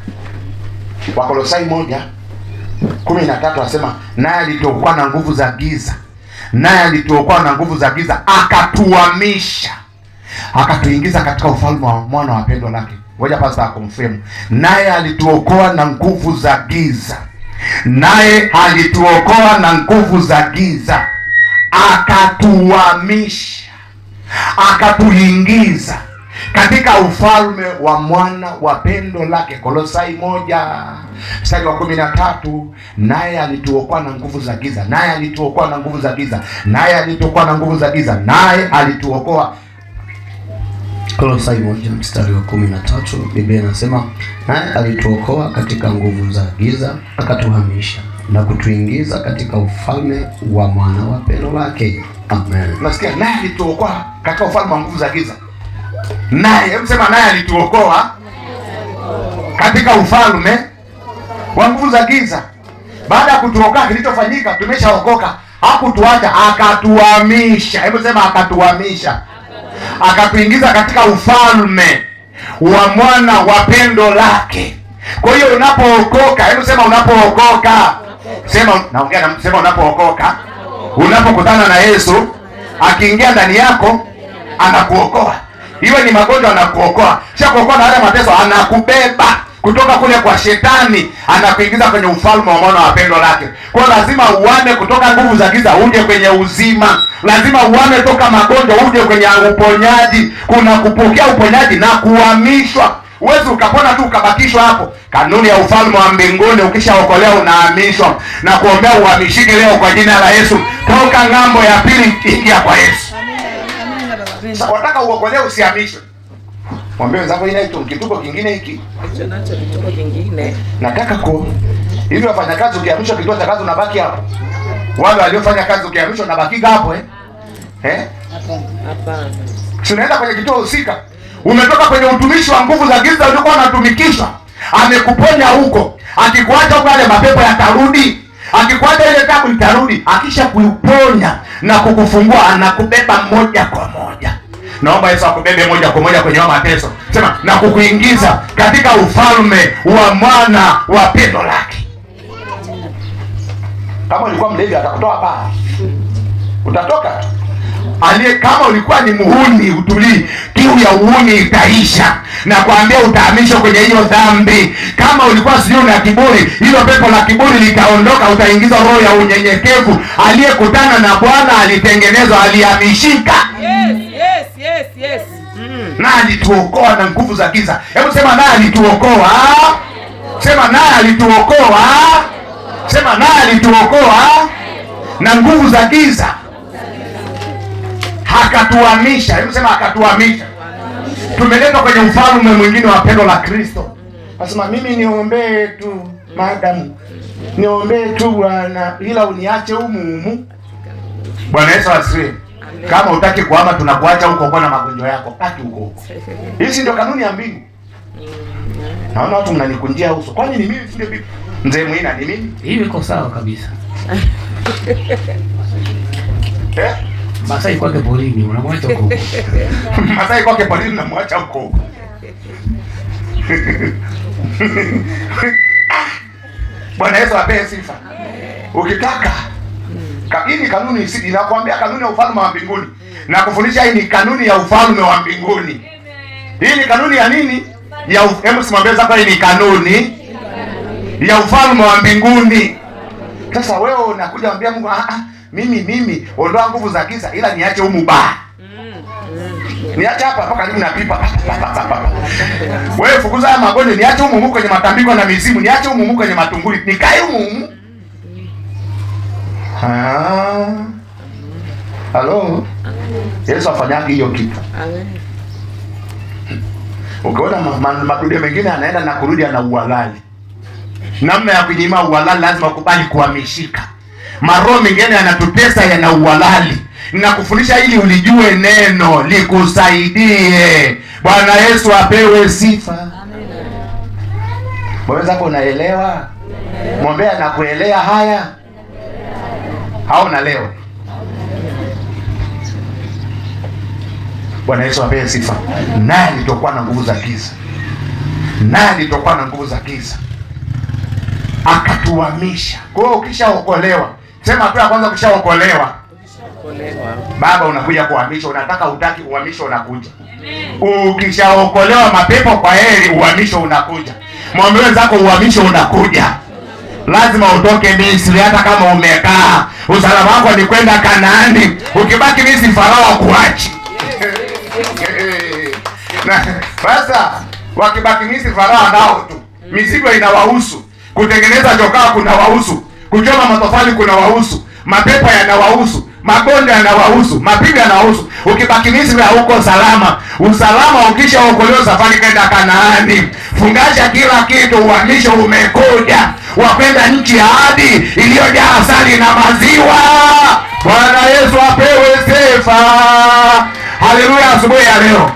Wakolosai 1:13 asema naye alituokoa na nguvu za giza. Naye alituokoa na nguvu za giza akatuhamisha, akatuingiza katika ufalme wa mwana wa pendo lake. Ngoja pasta akumfirm. Naye alituokoa na nguvu za giza. Naye alituokoa na nguvu za giza akatuhamisha, akatuingiza katika ufalme wa mwana wa pendo lake. Kolosai 1:13. Naye alituokoa na nguvu za giza. Naye alituokoa na nguvu za giza. Naye alituokoa na nguvu za giza. Naye alituokoa. Kolosai 1:13, Biblia inasema naye alituokoa katika nguvu za giza akatuhamisha na kutuingiza katika ufalme wa mwana wa pendo lake. Amen. Nasikia naye alituokoa katika ufalme wa nguvu za giza. Naye, hebu sema naye alituokoa katika ufalme wa nguvu za giza. Baada ya kutuokoa, kilichofanyika tumeshaokoka. Hakutuacha, akatuhamisha. Hebu sema akatuhamisha. Akatuingiza katika ufalme wa mwana wa pendo lake. Kwa hiyo unapookoka, hebu sema unapookoka. Sema unapookoka. Unapokutana na Yesu, akiingia ndani yako, anakuokoa. Iwe ni magonjwa anakuokoa. Sio kuokoa na yale mateso, anakubeba kutoka kule kwa shetani, anakuingiza kwenye ufalme wa mwana wa pendo lake. Kwa lazima uame kutoka nguvu za giza uje kwenye uzima. Lazima uame toka magonjwa uje kwenye uponyaji. Kuna kupokea uponyaji na kuhamishwa. Uwezi ukapona tu ukabakishwa hapo. Kanuni ya ufalme wa mbinguni, ukishaokolewa unahamishwa. Na kuombea uhamishike leo kwa jina la Yesu. Toka ng'ambo ya pili ingia kwa Yesu. Sasa wataka uokolewe usihamishwe. Mwambie wenzako inaitwa kituko kingine hiki. Nacho kituko kingine. Nataka hivi wafanyakazi ukihamishwa kituo cha kazi unabaki hapo. Wale waliofanya kazi ukihamishwa unabaki hapo Hapana. Si unaenda kwenye kituo husika. Umetoka kwenye utumishi wa nguvu za giza uliokuwa unatumikishwa. Amekuponya huko. Akikuacha huko yale mapepo yatarudi. Akikuacha ile tabu itarudi. Akisha kuiponya na kukufungua anakubeba moja kwa moja. naomba Yesu akubebe moja kwa moja kwenye mateso. Sema na kukuingiza katika ufalme wa mwana wa pendo lake. Kama ulikuwa mlevi atakutoa hapa. Utatoka tu. Kama ulikuwa ni muhuni, utulii, kiu ya uhuni itaisha. Na kuambia utahamishwa kwenye hiyo dhambi. Kama ulikuwa sijui na kiburi, hilo pepo la kiburi litaondoka, utaingizwa roho ya unyenyekevu. Aliyekutana na Bwana alitengenezwa, alihamishika. Yes. Na alituokoa na nguvu za giza. Hebu sema naye alituokoa. Sema naye alituokoa. Sema naye alituokoa na nguvu za giza. Akatuhamisha. Hebu sema akatuhamisha. Tumeletwa kwenye ufalme mwingine wa pendo la Kristo. Nasema mimi niombee tu madamu. Niombee tu Bwana, ila uniache humu. Bwana Yesu asifiwe. Kama utaki kuhama tunakuacha huko kwa na magonjwa yako. Paki huko. Hizi ndio kanuni ya mbingu. Naona watu mnanikunjia uso. Kwani ni mimi ndio bibi? Mzee Mwina ni mimi? Hivi iko sawa kabisa. Masai kwake polini unamwacha huko. Masai kwake polini unamwacha huko. Bwana Yesu apewe sifa. Ukitaka hii ni kanuni inakwambia kanuni ya ufalme wa mbinguni. Na kufundisha hii ni kanuni ya ufalme wa mbinguni. Hii ni kanuni ya nini? Hebu simwambie sasa hii ni kanuni ya ufalme wa mbinguni. Sasa wewe unakuja mwambia Mungu mimi ondoa nguvu za giza ila niache humu baa. Niache hapa karibu na pipa. Wewe fukuza haya magonjwa, niache humu kwenye matambiko na mizimu, niache humu kwenye matunguli. Nikae humu. Halo. Yesu afanyaje hiyo kitu? Ukiona madude mengine anaenda na kurudi ana uhalali. Namna ya kunyima uhalali lazima ukubali kuhamishika. Maroho mengine yanatutesa yana uhalali. Ninakufundisha ili ulijue neno likusaidie. Bwana Yesu apewe sifa. Amen. Mweza hapo unaelewa? Mwambie anakuelea haya. Hao unaelewa? Bwana Yesu apewe sifa. Naye alitokuwa na nguvu za giza. Akatuhamisha. Kwa hiyo ukishaokolewa, sema tu ya kwanza ukishaokolewa. Baba unakuja kuhamisha, unataka utaki uhamisho unakuja. Ukishaokolewa mapepo kwa heri uhamisho unakuja. Mwambie wenzako uhamisho unakuja. Lazima utoke Misri hata kama umekaa. Usalama wako ni kwenda Kanaani. Ukibaki Misri Farao kuachi. Sasa wakibaki Misri Farao nao tu. Mizigo inawahusu. Kutengeneza chokaa kuna wahusu. Kuchoma matofali kuna wahusu. Mapepo yanawahusu. Magonjwa yanawahusu. Mapigo yanawahusu. Ukibaki Misri hauko salama. Usalama ukishaokolewa safari kwenda Kanaani. Fungasha kila kitu, uhamisho umekuja. Wapenda nchi ya ahadi iliyojaa asali na maziwa. Bwana Yesu apewe sifa. Haleluya. Asubuhi ya leo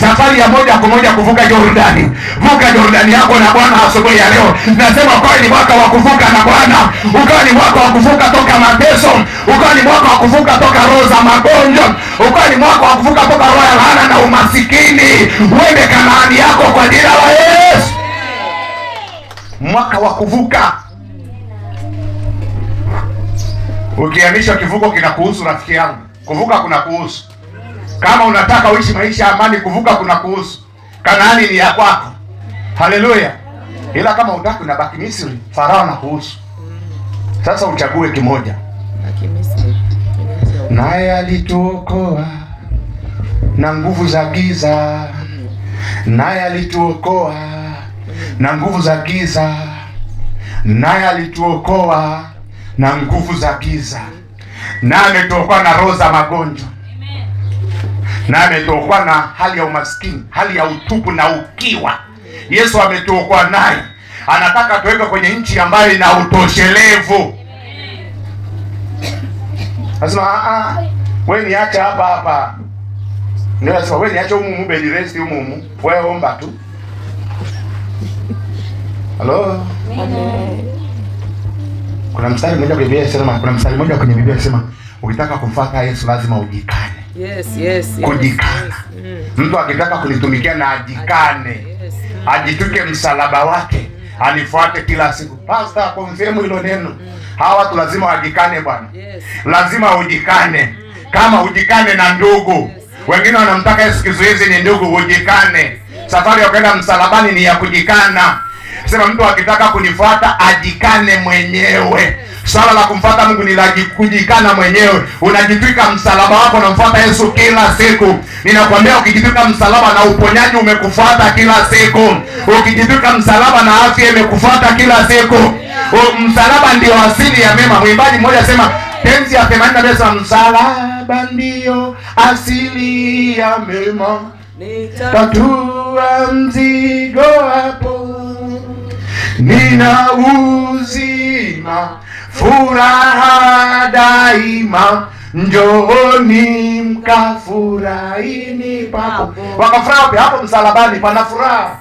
safari ya moja kwa moja kuvuka Jordani. Vuka Jordani yako na Bwana asubuhi ya leo. Nasema ukawa ni mwaka wa kuvuka na Bwana. Ukawa ni mwaka wa kuvuka toka mateso. Ukawa ni mwaka wa kuvuka toka roho za magonjwa. Ukawa ni mwaka wa kuvuka toka roho ya laana na umasikini. Uende Kanaani yako kwa jina la Yesu. Mwaka wa kuvuka. Ukihamishwa kivuko kinakuhusu rafiki yangu. Kuvuka kuna kuhusu. Kama unataka uishi maisha ya amani, kuvuka kuna kuhusu. Kanaani ni ya kwako. Haleluya. Ila kama utaki unabaki Misri, Farao na kuhusu. Sasa uchague kimoja. Naye alituokoa na nguvu za giza. Naye alituokoa na nguvu za giza. Naye alituokoa na nguvu za giza. Na ametuokoa na roho za magonjwa. Na ametuokoa na hali ya umaskini, hali ya utupu na ukiwa. Yesu ametuokoa naye. Anataka tuweke kwenye nchi ambayo ina utoshelevu. Nasema wewe niacha hapa. Nasema wewe niacha humu bed rest humu. Wewe omba tu. Halo? Kuna mstari mmoja kwenye Biblia inasema, ukitaka kumfuata Yesu lazima ujikane. Kujikana. Mtu akitaka kunitumikia na ajikane. Ajituke msalaba wake. Anifuate kila siku. Pastor, confirm hilo neno. Hawa watu lazima wajikane bwana. Lazima ujikane. Kama ujikane na ndugu. Wengine wanamtaka Yesu kizuizi, ni ndugu. Ujikane. Safari ya kwenda msalabani ni ya kujikana. Sema mtu akitaka kunifuata ajikane mwenyewe. Swala la kumfuata Mungu ni la kujikana mwenyewe. Unajitwika msalaba wako na mfuata Yesu kila siku. Ninakwambia ukijitwika msalaba na uponyaji umekufuata kila siku. Ukijitwika msalaba na afya imekufuata kila siku. Msalaba ndio asili ya mema. Mwimbaji mmoja sema tenzi ya 80 msalaba ndio asili ya mema. Tatua mzigo hapo. Nina uzima, furaha daima, njooni mkafurahini papo. Wakafurahi hapo msalabani, pana furaha.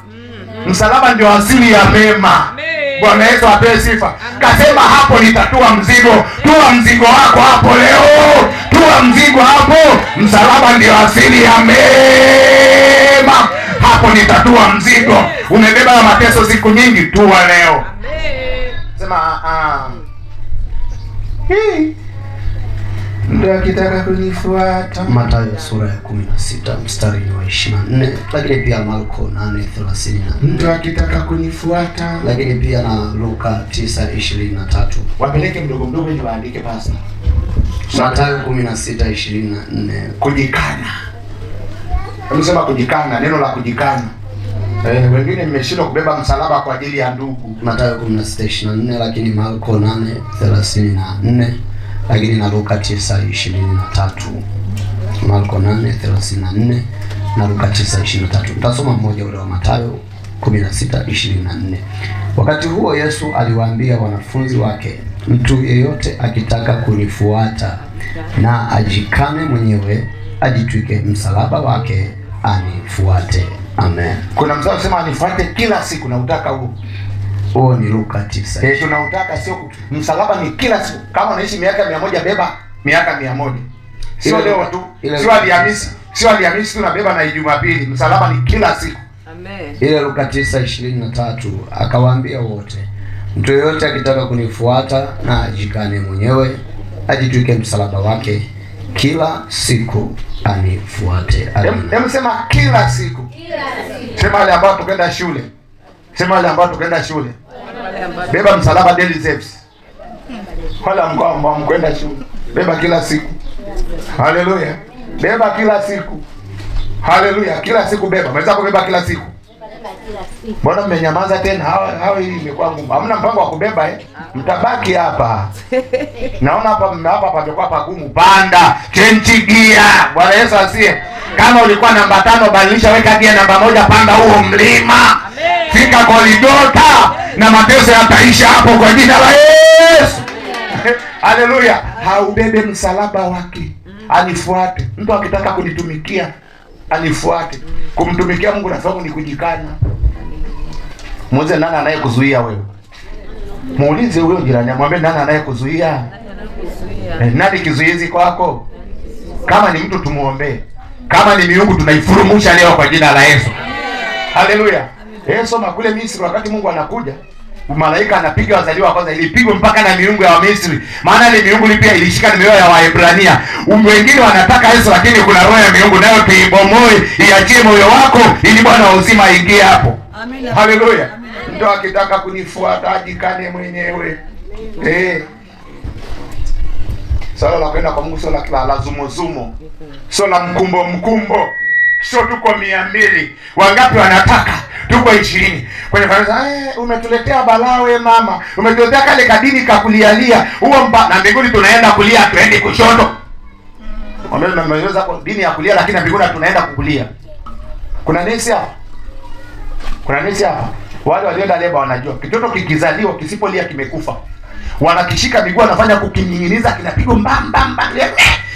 Msalaba ndio asili ya mema. Bwana Yesu apewe sifa. Kasema hapo nitatua mzigo. Tua mzigo wako hapo leo. Tua mzigo hapo. Msalaba ndio asili ya mema. Hapo nitatua mzigo. Umebeba mateso siku nyingi, tua leo. Sema ndio akitaka kunifuata. Mathayo sura ya 16 mstari wa 24, lakini pia Marko 8:30. Ndio akitaka kunifuata. Lakini pia na Luka 9:23. Wapeleke mdogo mdogo ili waandike pasta. Mathayo 16:24. Kujikana. Unasema kujikana, neno la kujikana. Wengine mmeshindwa kubeba msalaba kwa ajili ya ndugu. Mathayo 16:24, lakini Marko 8:34, lakini na Luka 9:23. Marko 8:34 na Luka 9:23. Tutasoma mmoja ule wa Mathayo 16:24. Wakati huo Yesu aliwaambia wanafunzi wake, mtu yeyote akitaka kunifuata na ajikane mwenyewe, ajitwike msalaba wake, anifuate. Amen. Kuna mzao sema anifuate kila siku, na utaka huo. Huo ni Luka 9. Tunautaka sio msalaba ni kila siku. Kama unaishi miaka 100 beba miaka 100. Sio leo tu. Sio Alhamisi. Sio Alhamisi tunabeba na Jumapili. Msalaba ni kila siku. Amen. Ile Luka 9:23 akawaambia wote, mtu yeyote akitaka kunifuata na ajikane mwenyewe, ajitwike msalaba wake kila siku, anifuate. Hebu sema kila siku. Kila siku. Sema wale ambao tukaenda shule. Sema wale ambao tukaenda shule. Beba msalaba daily steps. Wale ambao mkwenda shule. Beba kila siku. Haleluya. Beba kila siku. Haleluya. Kila siku beba. Mweza kubeba kila siku. Mbona mmenyamaza tena? Hawa hii imekuwa ngumu. Hamna mpango wa kubeba Mtabaki hapa. Naona hapa pamekuwa pagumu. Panda, change gear. Bwana Yesu asiye. Kama ulikuwa namba 5 badilisha, weka gear namba 1, panda huo mlima. Fika Golgotha na mateso yataisha hapo kwa jina la Yesu. Haleluya. Haubebe msalaba wake. Anifuate. Mtu akitaka kunitumikia anifuate. Kumtumikia Mungu na sababu ni kujikana. Muulize nani anayekuzuia wewe? Muulize huyo jirani, mwambie nani anayekuzuia? Nani kizuizi kwako? Kama ni mtu tumuombe. Kama ni miungu tunaifurumusha leo kwa jina la Yesu. Haleluya. Soma kule Misri wakati Mungu anakuja, malaika anapiga wazaliwa kwanza, ilipigwa mpaka na miungu ya Misri. Maana ile miungu pia ilishika na mioyo ya Waebrania. Wengine wanataka Yesu, lakini kuna roho ya miungu nayo tuibomoe, iachie moyo wako ili Bwana wa uzima aingie hapo. Amen. Haleluya. Ndio akitaka kunifuata ajikane mwenyewe. Sala la kwenda kwa Mungu sio la zumo. Sio la mkumbo. Sio tuko 200. Wangapi wanataka? Tuko 20. Kwenye kanisa, umetuletea balawe mama. Umetuletea kale kadini kakulialia. Huo na mbinguni tunaenda kulia, tuende kushoto. Wameweza mmeweza kwa dini ya kulia, lakini mbinguni tunaenda kukulia. Kuna nesi hapa? Wale walioenda leba wanajua. Kitoto kikizaliwa kisipolia kimekufa. Wanakishika miguu, wanafanya kukinyinginiza, kinapigwa mbamba.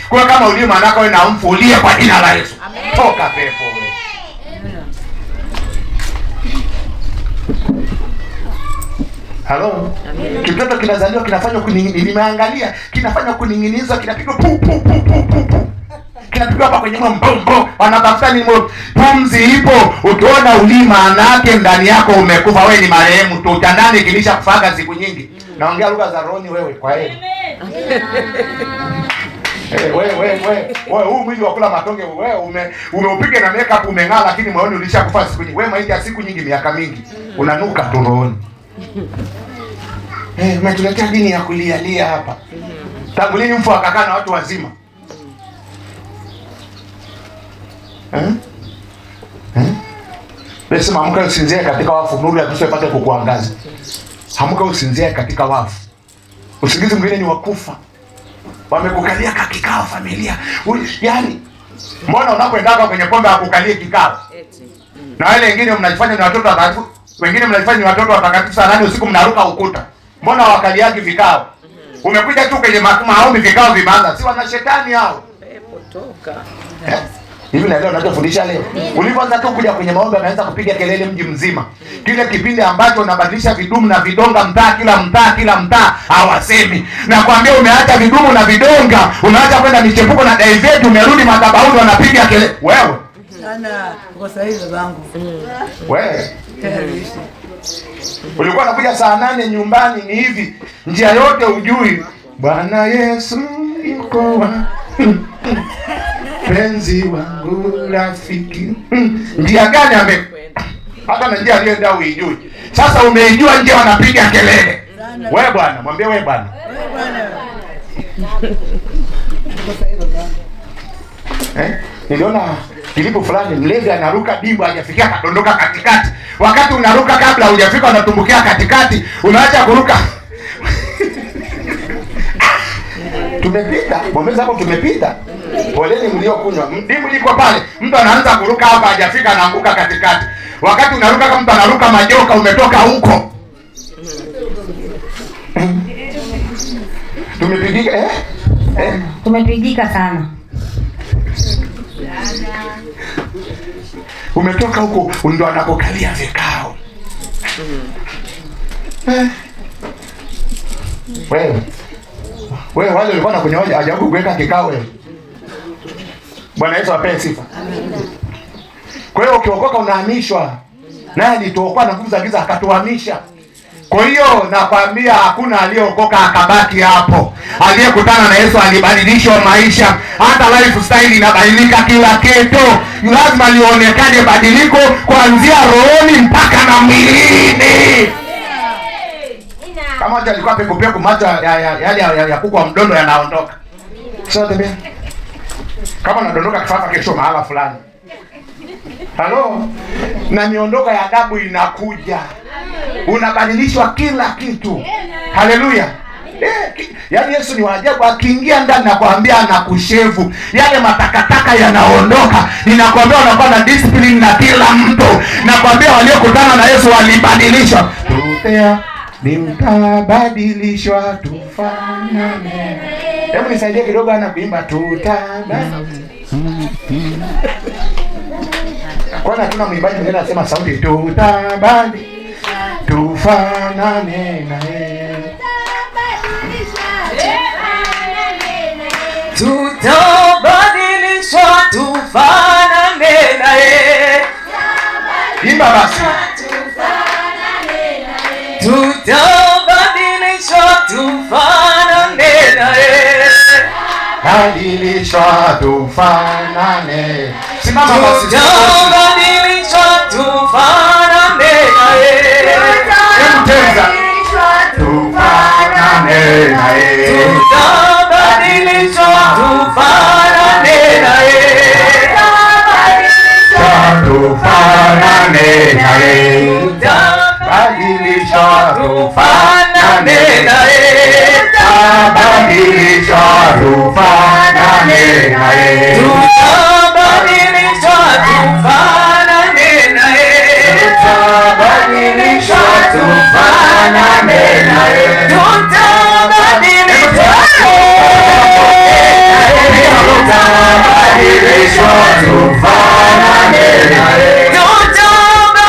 Kwa kama ulio manako wewe na umfulie kwa jina la Yesu. Amen. Toka pepo wewe. Halo. Kitoto kinazaliwa kinafanya kuning'inizwa, nimeangalia, kinafanya kuning'inizwa, kinapigwa pu. kinapigwa hapa kwenye mbombo, wanatafuta nini? Pumzi ipo. Ukiona ulimi, maana yake ndani yako umekufa, wewe ni marehemu tu, utandani kilisha kufaga siku nyingi. Naongea lugha za roho wewe, kwa hiyo wewe huu mwili wa kula matonge wewe umeupiga na makeup umeng'aa, lakini moyoni ulishakufa siku nyingi. Wewe maiti ya siku nyingi, miaka mingi, unanuka tu rohoni. Umetuletea dini ya kulialia hapa. Tangu lini mfu akakaa na watu wazima? Sema amka usinzie katika wafu, nuru ya Kristo ipate kukuangaza. Amka usinzie katika wafu. Usingizi mwingine ni wakufa. Wamekukalia kikao familia. Yaani mbona unapoenda kwenye pombe akukalie kikao? Na wale wengine mnajifanya ni watoto watakatifu, wengine mnajifanya ni watoto watakatifu saa 8 usiku mnaruka ukuta. Mbona wakaliaji vikao? Umekuja tu kwenye maombi vikao vimeanza. Si wana shetani hao? Pepo toka. Hivi na leo ninachofundisha leo. Ulipoanza tu kuja kwenye maombi ameanza kupiga kelele mji mzima. Kile kipindi ambacho unabadilisha vidumu na vidonga kila mtaa hawasemi. Nakwambia umeacha vidumu na vidonga, umeacha kwenda michepuko na divert, umerudi madhabahuni wanapiga kelele. Wewe sana kwa sahihi zangu. Wewe ulikuwa unakuja saa 8 nyumbani ni hivi. Njia yote ujui. Bwana Yesu yuko wa penzi wangu rafiki. Njia gani hata na njia aliyoenda uijui. Sasa umeijua njia wanapiga kelele. Wewe bwana, mwambie wewe bwana. Niliona kilipo fulani mlevi anaruka dimba hajafikia kadondoka katikati. Wakati unaruka kabla hujafika unatumbukia katikati, unaacha kuruka. Tumepita, bombeza hapo tumepita. Poleni mliokunywa. Dimu liko pale. Mtu anaanza kuruka hapa hajafika anaanguka katikati. Wakati unaruka kama mtu anaruka majoka umetoka huko. Tumepigika Tumepigika sana. Umetoka huko ndio anakokalia vikao. Wewe wale walikuwa na kunyoja hajabu kuweka kikao wewe. Bwana Yesu apewe sifa. Kwa hiyo ukiokoka unahamishwa. Naye alituokoa na nguvu za giza akatuhamisha. Kwa hiyo nakwambia hakuna aliyeokoka akabaki hapo. Aliyekutana na Yesu alibadilishwa maisha. Hata lifestyle inabadilika, kila kitu. Lazima lionekane badiliko kuanzia rohoni mpaka na mwilini. Kama hata alikuwa pepo macho ya kuku wa mdondo yanaondoka. Sasa tembea. Kama unadondoka kifafa kesho mahala fulani. Halo? Na miondoko ya adabu inakuja. Unabadilishwa kila kitu. Haleluya. Yaani Yesu ni waajabu, akiingia ndani na kuambia anakushevu. Yale matakataka yanaondoka. Ninakwambia unakuwa na discipline na kila mtu. Nakwambia waliokutana na Yesu walibadilishwa. Tutea nitabadilishwa tufanane. Hebu nisaidie kidogo ana kuimba tutabadilishwa. Kwana tuna mwimbaji mwingine anasema sauti tutabadilishwa tufanane naye. Tutabadilishwa tufanane naye. Imba basi. Tutabadilishwa tufanane naye. Badilishwa tufanane. Simama basi. Tutabadilishwa tufanane naye. Hebu teza. Tufanane naye. Tutabadilishwa tufanane naye. Tufanane naye. Badilishwa tufanane naye. Badilishwa tufanane naye. Tutabadilishwa tufanane naye. Tutabadilishwa tufanane naye. Tutabadilishwa tufanane naye.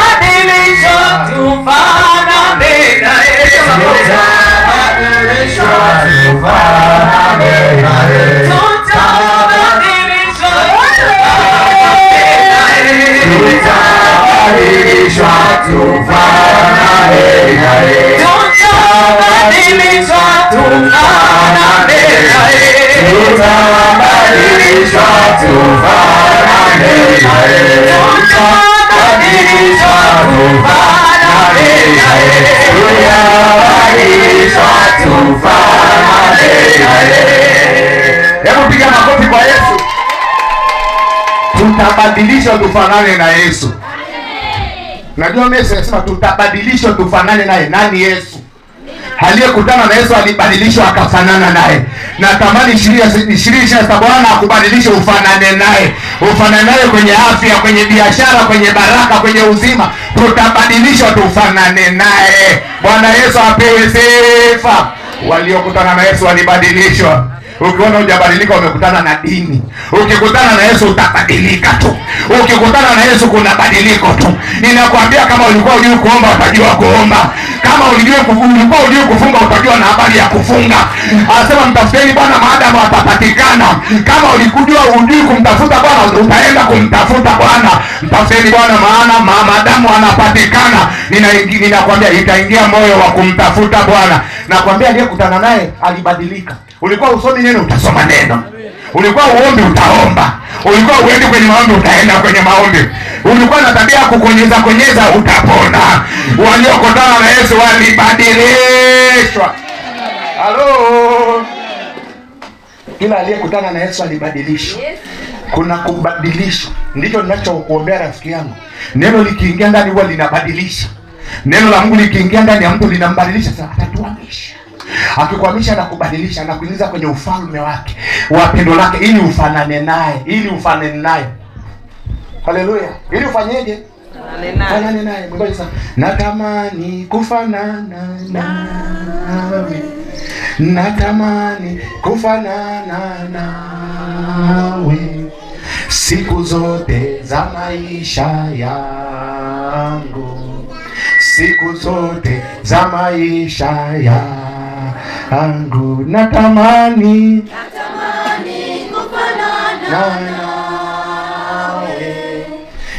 Tutabadilishwa tufanane naye. tufanane naye. Tutabadilishwa tufanane naye. Tutabadilishwa tufanane naye. Tutabadilishwa tufanane naye. Hebu piga makofi kwa Yesu. Tutabadilishwa tufanane na Yesu. Najua Yesu anasema tutabadilishwa tufanane naye. Nani Yesu? Aliyekutana na Yesu alibadilishwa akafanana naye. Na tamani 2027 Bwana akubadilishe ufanane naye. Ufanane naye kwenye afya, kwenye biashara, kwenye baraka, kwenye uzima. Tutabadilishwa tufanane naye. Bwana Yesu apewe sifa. Waliokutana na Yesu walibadilishwa. Ukiona hujabadilika umekutana na dini. Ukikutana na Yesu utabadilika tu. Ukikutana na Yesu kuna badiliko tu. Ninakwambia kama ulikuwa hujui kuomba utajua kuomba. Kama ulikuwa hujui kufunga utajua na habari ya kufunga. Anasema mtafuteni Bwana maadamu atapatikana. Kama ulikuwa hujui kumtafuta Bwana utaenda kumtafuta Bwana. Mtafuteni Bwana maana maadamu anapatikana. Ninakwambia itaingia moyo wa kumtafuta Bwana. Nakwambia aliyekutana naye alibadilika. Ulikuwa usomi neno utasoma neno. Ulikuwa uombi utaomba. Ulikuwa uendi kwenye maombi utaenda kwenye maombi. Ulikuwa na tabia kukonyeza utapona. Waliokutana na Yesu walibadilishwa. Halo. Kila aliyekutana na Yesu alibadilishwa. Kuna kubadilishwa. Ndicho ninachokuombea rafiki yangu. Neno likiingia ndani huwa linabadilisha. Neno la Mungu likiingia ndani ya mtu linambadilisha. Sasa atatuhamisha. Akikwamisha na kubadilisha na kuingiza kwenye ufalme wake wa pendo lake ili ufanane naye. Haleluya. Ili ufanyeje? Fanane naye. Mungu sasa natamani kufanana nawe. Natamani kufanana nawe siku zote za maisha yangu. Siku zote za maisha yangu natamani kufanana nawe.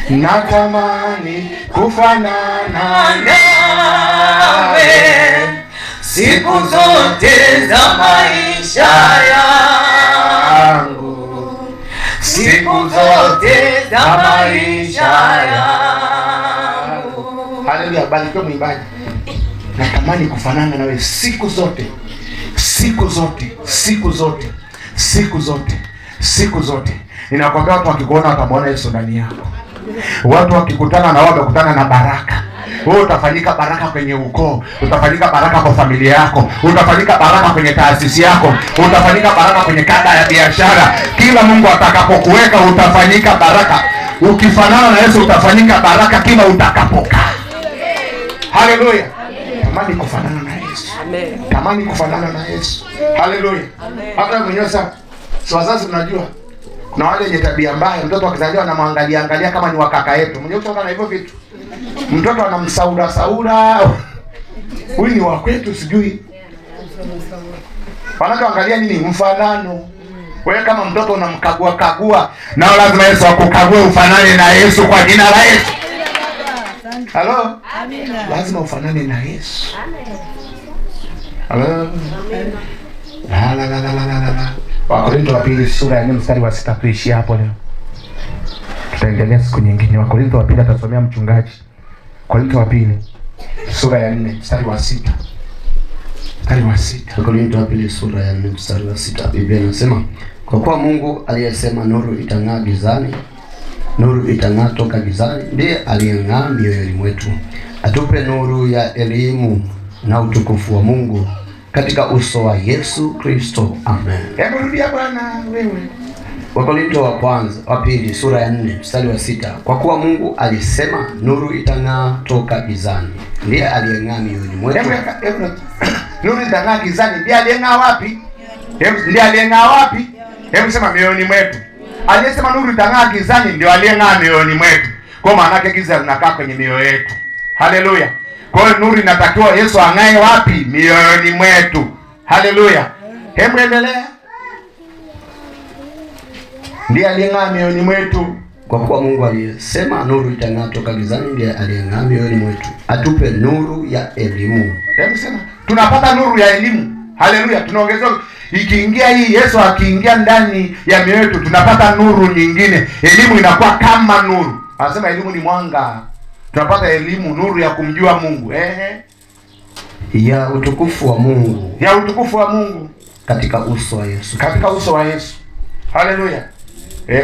Natamani kufanana nawe siku zote za maisha yangu. Siku zote za maisha yangu. Haleluya, barikiwe mwimbaji. Natamani kufanana nawe siku zote. Siku zote, siku zote, siku zote, siku zote. Ninakwambia watu wakikuona watamwona Yesu ndani yako. Watu wakikutana na wewe wamekutana na baraka. Wewe utafanyika baraka kwenye ukoo, utafanyika baraka kwa familia yako, utafanyika baraka kwenye taasisi yako, utafanyika baraka kwenye kada ya biashara. Kila Mungu atakapokuweka utafanyika baraka. Ukifanana na Yesu utafanyika baraka kila utakapokaa. Haleluya. Tamani kufanana na Yesu. Amen. Tamani kufanana na Yesu. Haleluya. Hata mwenyewe sasa wazazi tunajua kuna wale wenye tabia mbaya, mtoto akizaliwa anamwangalia kama ni wa kaka yetu. Mwenyewe unaona hivyo vitu. Mtoto anamsaura. Huyu ni wa kwetu sijui. Wanaangalia nini? Mfanano. Wewe kama mtoto unamkagua na lazima Yesu akukague ufanane na Yesu kwa jina la Yesu. Halo? Amina. Lazima ufanane na Yesu. Halo? Amina. La. Wakorintho wa pili sura ya 4 mstari wa 6 tuishie hapo leo. Tutaendelea siku nyingine. Wakorintho wa pili atasomea mchungaji. Wakorintho wa pili sura ya 4 mstari wa 6. Mstari wa 6. Wakorintho wa pili sura ya 4 mstari wa 6. Biblia inasema, kwa kuwa Mungu aliyesema nuru itang'aa gizani, nuru itang'aa toka gizani, ndiye aliyeng'aa mioyoni mwetu, atupe nuru ya elimu na utukufu wa Mungu katika uso wa Yesu Kristo. Amen. Hebu rudia Bwana wewe. Wakorintho wa pili sura ya 4 mstari wa 6. Kwa kuwa Mungu alisema nuru itang'aa toka gizani, ndiye aliyeng'aa mioyoni mwetu. Nuru itang'aa gizani, ndiye aliyeng'aa wapi? Ndiye aliyeng'aa wapi? Hebu sema mioyoni mwetu. Aliyesema nuru itang'aa gizani ndio aliyeng'aa mioyoni mwetu. Kwa maana yake giza linakaa kwenye mioyo yetu. Haleluya. Kwa hiyo nuru inatakiwa Yesu ang'ae wapi? Mioyoni mwetu. Haleluya. Hebu endelea. Ndiye aliyeng'aa mioyoni mwetu. Kwa kuwa Mungu aliyesema nuru itang'aa toka gizani, ndiye aliyeng'aa mioyoni mwetu, atupe nuru ya elimu. Hebu sema tunapata nuru ya elimu. Haleluya, tunaongezewa. Ikiingia hii, Yesu akiingia ndani ya mioyo yetu, tunapata nuru nyingine. Elimu inakuwa kama nuru. Anasema elimu ni mwanga. Tunapata elimu, nuru ya kumjua Mungu. Ya utukufu wa Mungu. Ya utukufu wa Mungu katika uso wa Yesu. Katika uso wa Yesu. Haleluya.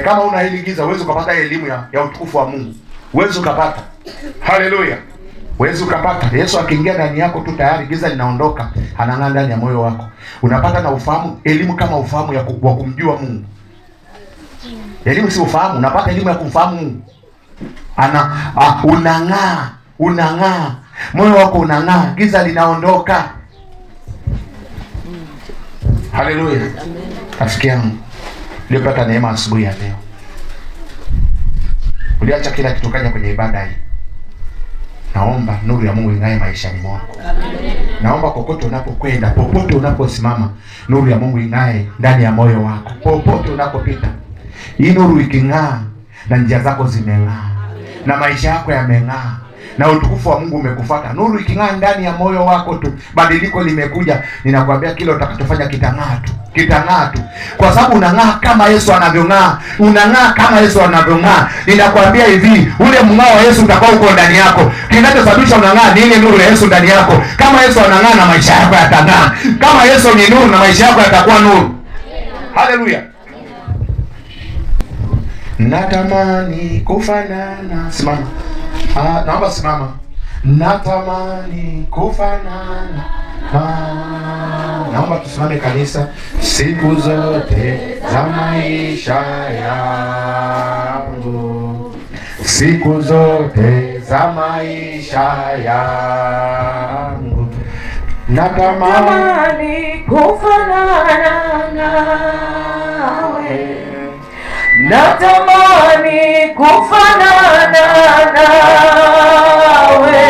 Kama una hili giza, uweze kupata elimu ya utukufu wa Mungu. Uweze kupata. Haleluya. Uweze kupata. Yesu akiingia ndani yako tu tayari giza linaondoka. Anang'aa ndani ya moyo wako. Unapata na ufahamu, elimu kama ufahamu wa kumjua Mungu. Elimu si ufahamu, unapata elimu ya kumfahamu Mungu. Unang'aa. Moyo wako unang'aa, giza linaondoka. Haleluya. Rafiki yangu, ulipata neema asubuhi ya leo. Uliacha kila kitu kaja kwenye ibada hii. Naomba nuru ya Mungu ing'ae maishani mwako. Naomba kokote unapokwenda, popote unaposimama, nuru ya Mungu ing'ae ndani ya moyo wako. Popote unapopita, hii nuru iking'aa, na njia zako zimeng'aa, na maisha yako yameng'aa, na utukufu wa Mungu umekufuata. Nuru iking'aa ndani ya moyo wako tu, badiliko limekuja. Ninakwambia kile utakachofanya kitang'aa tu, kwa sababu unang'aa kama Yesu anavyong'aa. Unang'aa kama Yesu anavyong'aa. Ninakwambia hivi, ule mng'ao wa Yesu utakao uko ndani yako. Kinachosababisha unang'aa ni ile nuru ya Yesu ndani yako. Kama Yesu anang'aa, na maisha yako yatang'aa. Kama Yesu ni nuru, na maisha yako yatakuwa nuru. Haleluya. Natamani kufanana. Simama. Naomba simama. Natamani kufanana. Naomba tusimame kanisa. Siku zote za maisha yangu, siku zote za maisha yangu, natamani kufanana nawe. Natamani kufanana nawe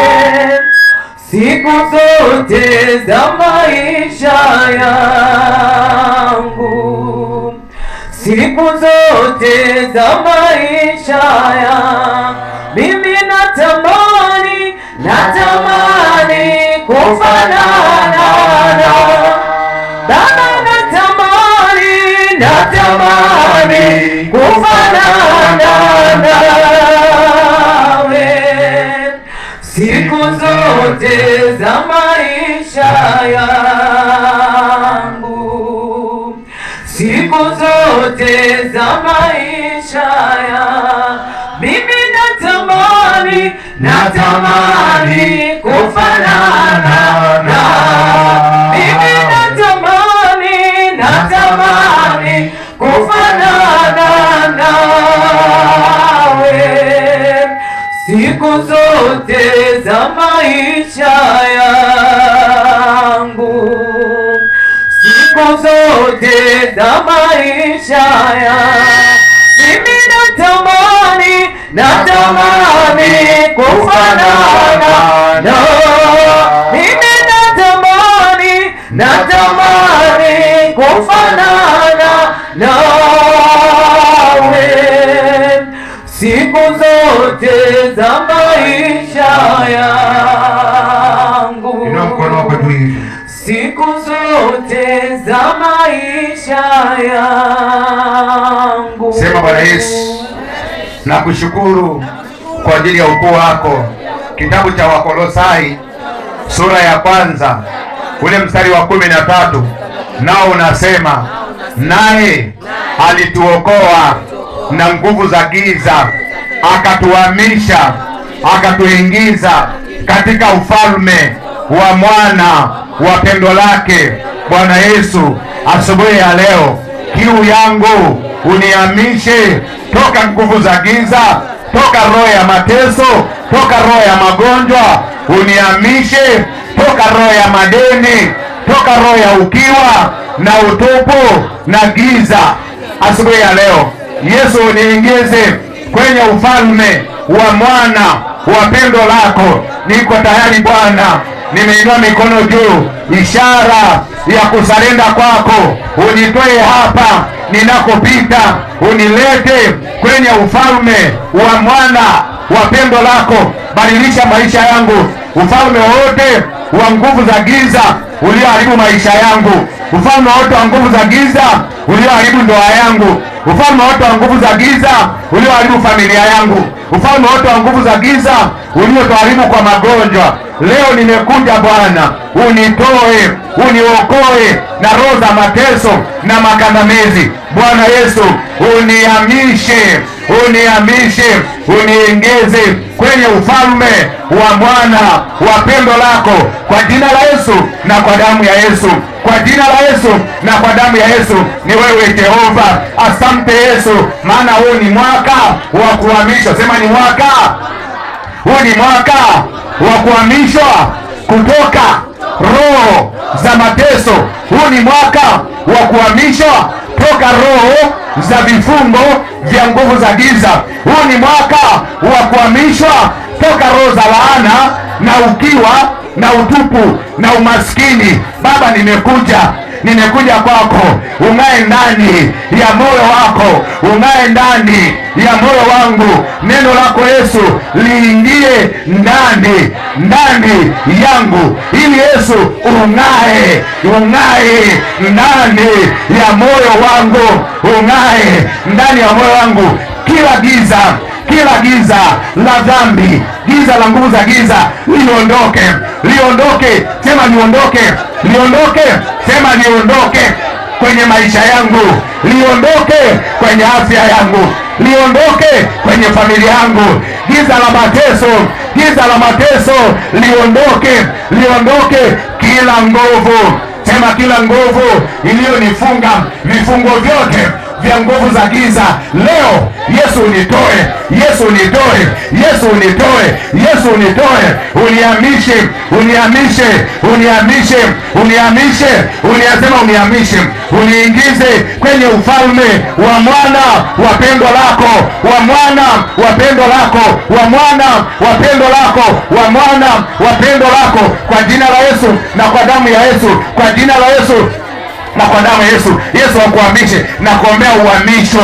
siku zote za maisha yangu, siku zote za maisha yangu. Mimi natamani kufanana nawe Baba, natamani kufanana nawe siku zote za maisha yangu, siku zote za maisha yangu. Mimi natamani kufanana nawe. Mimi natamani kufanana nawe siku zote za maisha yangu, siku zote za maisha yangu. Mimi natamani kufanana nawe. Mimi natamani kufanana nawe siku zote za maisha yangu, siku zote za maisha yangu. Sema, Bwana Yesu, nakushukuru kwa ajili ya ukuu wako. Kitabu cha Wakolosai sura ya 1 ule mstari wa 13 nao unasema, naye alituokoa na nguvu za giza, akatuhamisha, akatuingiza katika ufalme wa mwana wa pendo lake, Bwana Yesu. Asubuhi ya leo, kiu yangu unihamishe toka nguvu za giza, toka roho ya mateso, toka roho ya magonjwa. Unihamishe toka roho ya madeni, toka roho ya ukiwa na utupu na giza. Asubuhi ya leo, Yesu, uniingize kwenye ufalme wa mwana wa pendo lako. Niko tayari Bwana, nimeinua mikono juu, ishara ya kusalenda kwako. Unitoe hapa ninakopita, unilete kwenye ufalme wa mwana wa pendo lako. Badilisha maisha yangu. Ufalme wote wa nguvu za giza ulioharibu maisha yangu, ufalme wote wa nguvu za giza ulioharibu ndoa yangu, ufalme wote wa nguvu za giza ulioharibu familia yangu, ufalme wote wa nguvu za giza uliotuharibu kwa magonjwa, leo nimekuja Bwana, unitoe, uniokoe na roho za mateso na makandamizi. Bwana Yesu, unihamishe, uniingize kwenye ufalme wa mwana wa pendo lako, kwa jina la Yesu na kwa damu ya Yesu, kwa jina la Yesu na kwa damu ya Yesu. Ni wewe Jehova. Asante Yesu, maana huu ni mwaka wa kuhamishwa. Sema ni mwaka, huu ni mwaka wa kuhamishwa kutoka roho za mateso. Huu ni mwaka wa kuhamishwa toka roho za vifungo vya nguvu za giza. Huu ni mwaka wa kuhamishwa toka roho za laana na ukiwa na utupu na umaskini. Baba, nimekuja kwako, ung'ae ndani ya moyo wako, ung'ae ndani ya moyo wangu. Neno lako Yesu liingie ndani yangu, ili Yesu ung'ae ndani ya moyo wangu, ung'ae ndani ya moyo wangu. Kila giza la dhambi, giza la nguvu za giza liondoke. Sema liondoke. Sema liondoke kwenye maisha yangu, liondoke kwenye afya yangu, liondoke kwenye familia yangu. Giza la mateso liondoke. Kila nguvu, sema kila nguvu iliyonifunga, vifungo vyote vya nguvu za giza, leo Yesu unitoe, uniingize kwenye ufalme wa mwana wa pendo lako, wa mwana wa pendo lako, kwa jina la Yesu na kwa damu ya Yesu, kwa jina la Yesu na kwa damu ya Yesu. Yesu akuhamishe na kuombea uhamishwe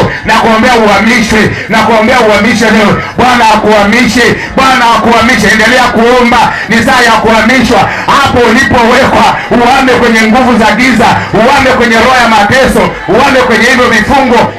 leo. Bwana akuhamishe. Endelea kuomba, ni saa ya kuhamishwa. Hapo ulipowekwa, uhame kwenye nguvu za giza, uhame kwenye roho ya mateso, uhame kwenye hivyo vifungo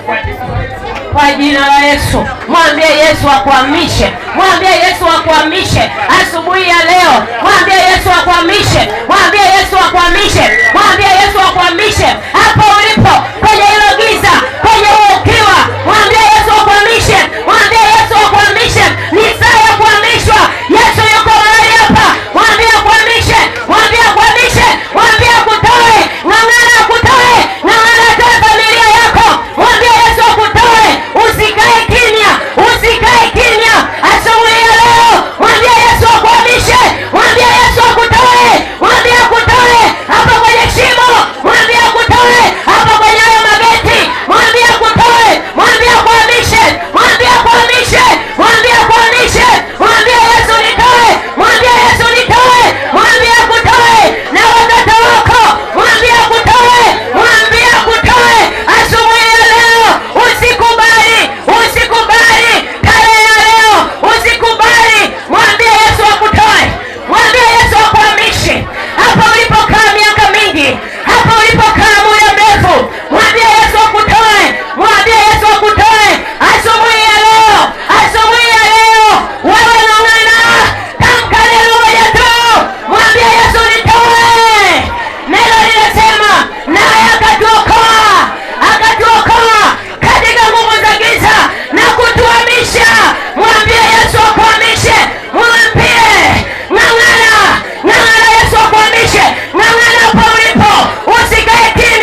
kwa jina la Yesu. Mwambie Yesu akuhamishe, mwambie Yesu akuhamishe asubuhi ya leo. Mwambie Yesu akuhamishe, mwambie Yesu akuhamishe, mwambie Yesu akuhamishe hapo ulipo, kwenye hilo giza, kwenye ukiwa. Mwambie Yesu akuhamishe, mwambie Yesu akuhamishe. Ni saa ya kuhamishwa. Yesu yuko mahali hapa. Mwambie akuhamishe, mwambie akuhamishe, mwambie akutoe. Ng'ang'ana akutoe, ng'ang'ana atoe familia yako. Mwambie Yesu akutoe. Usikae kimya asubuhi ya leo. Mwambie Yesu akuhamishe, mwambie Yesu akutoe, mwambie akutoe hapa kwenye shimo, mwambie akutoe hapa kwenye hayo mageti, mwambie akutoe, mwambie akuhamishe, mwambie akuhamishe, mwambie akuhamishe, mwambie Yesu nitoe, mwambie Yesu nitoe, mwambie akutoe na watoto wako, mwambie akutoe, mwambie akutoe asubuhi ya leo. Usikubali tarehe ya leo, usikubali. Mwambie Yesu akutoe, mwambie Yesu akuhamishe hapa ulipokaa miaka mingi, hapa ulipokaa muda mrefu. Mwambie Yesu akutoe, mwambie Yesu akutoe asubuhi ya leo, asubuhi ya leo. Wewe ng'ang'ana, tamka neno moja tu, mwambie Yesu nitoe. Neno linasema naye akatuokoa katika nguvu za giza na kutuhamisha. Mwambie Yesu akuhamishe, mwambie ng'ang'ana, Yesu akuhamishe, ng'ang'ana hapo ulipo, usikae kimya.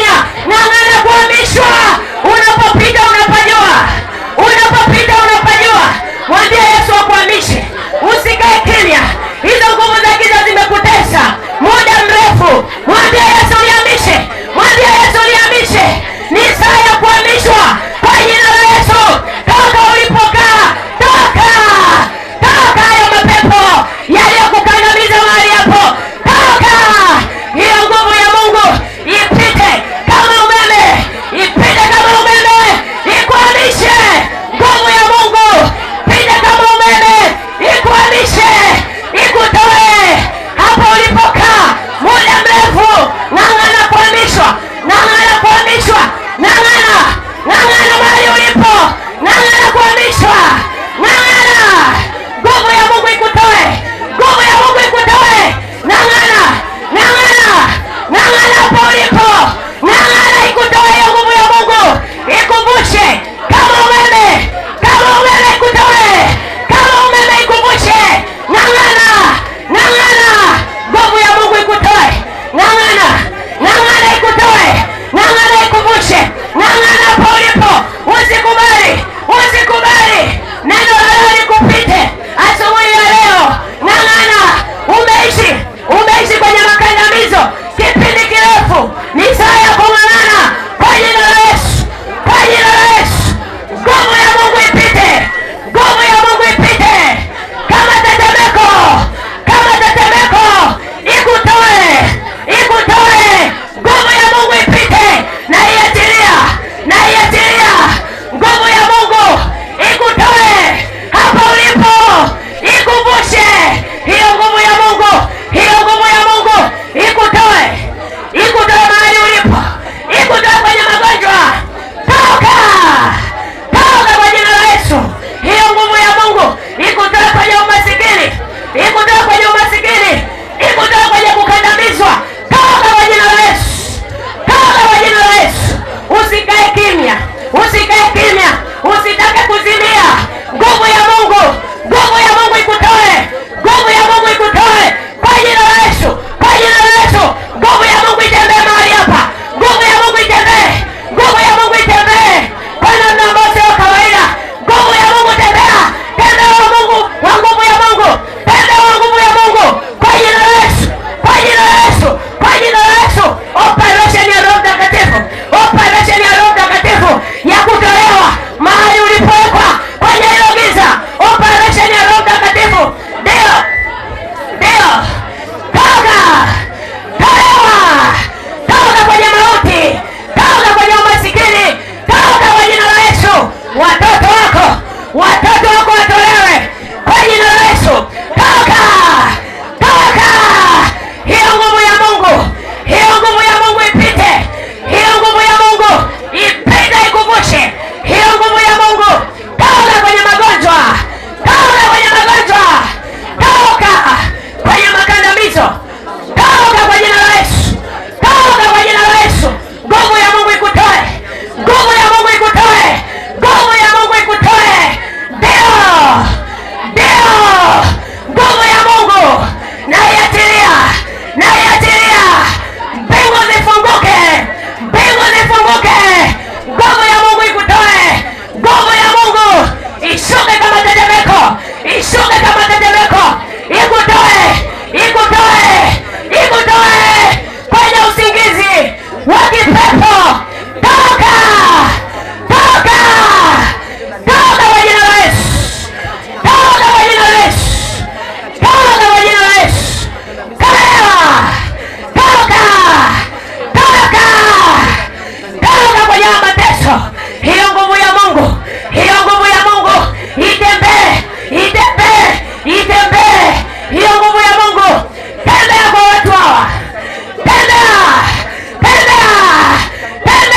pepo, toka, toka, toka kwa jina la Yesu, toka kwa jina la Yesu, toka kwa jina la Yesu, toka, toka, toka kwa jina la mateso. Hiyo nguvu ya Mungu, hiyo nguvu ya Mungu itembee, itembee, itembee. Hiyo nguvu ya Mungu tembea kwa watu hawa, tembea, tembea, tembea.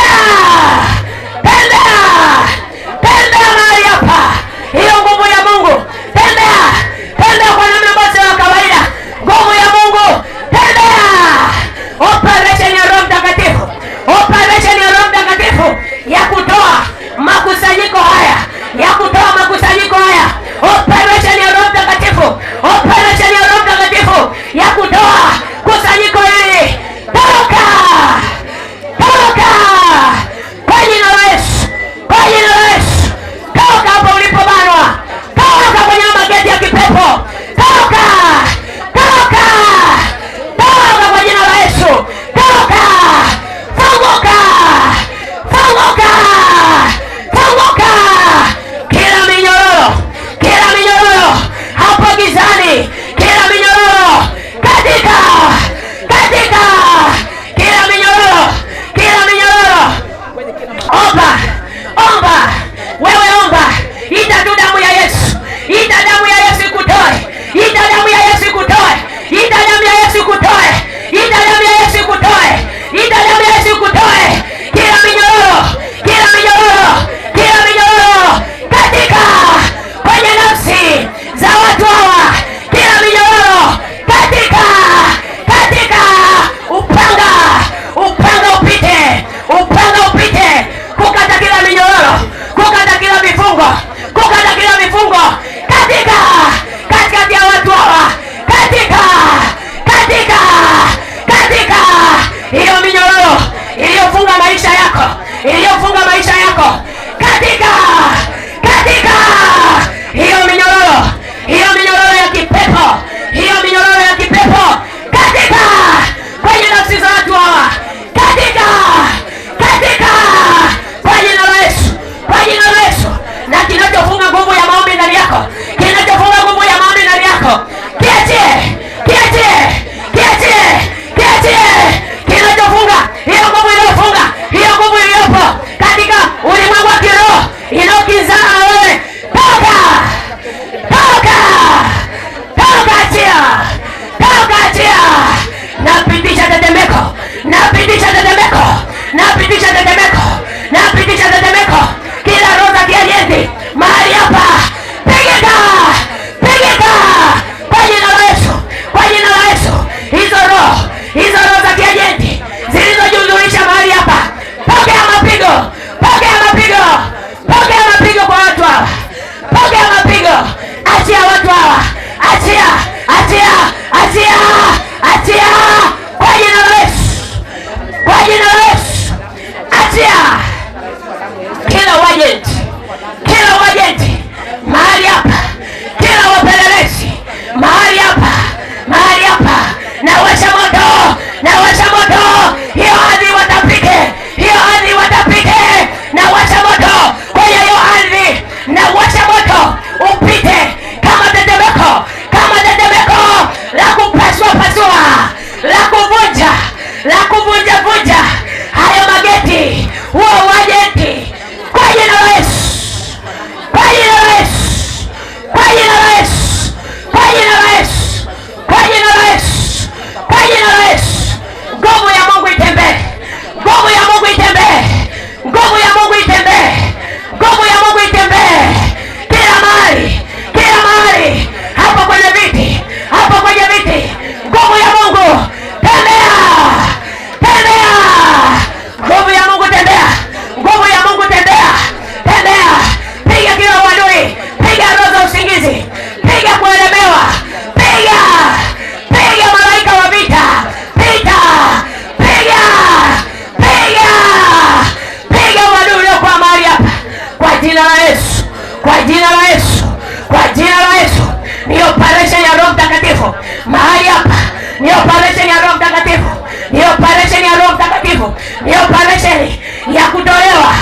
ya kutolewa,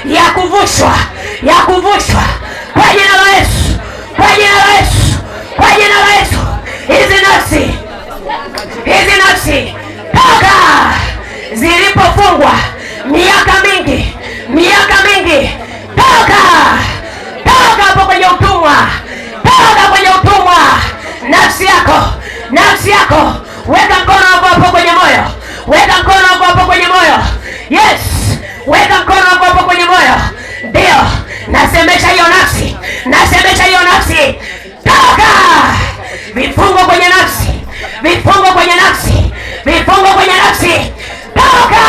ya kuvushwa, ya kuvushwa kwa jina la Yesu, kwa jina la Yesu, kwa jina la Yesu. Hizi nafsi toka zilipofungwa miaka mingi, toka hapo kwenye utumwa, toka kwenye utumwa. Nafsi yako, weka mkono wako hapo kwenye moyo, weka mkono wako hapo kwenye moyo. Yes, weka mkono wako hapo kwenye moyo. Ndio, nasemesha hiyo nafsi, toka. Vifungo kwenye nafsi, toka.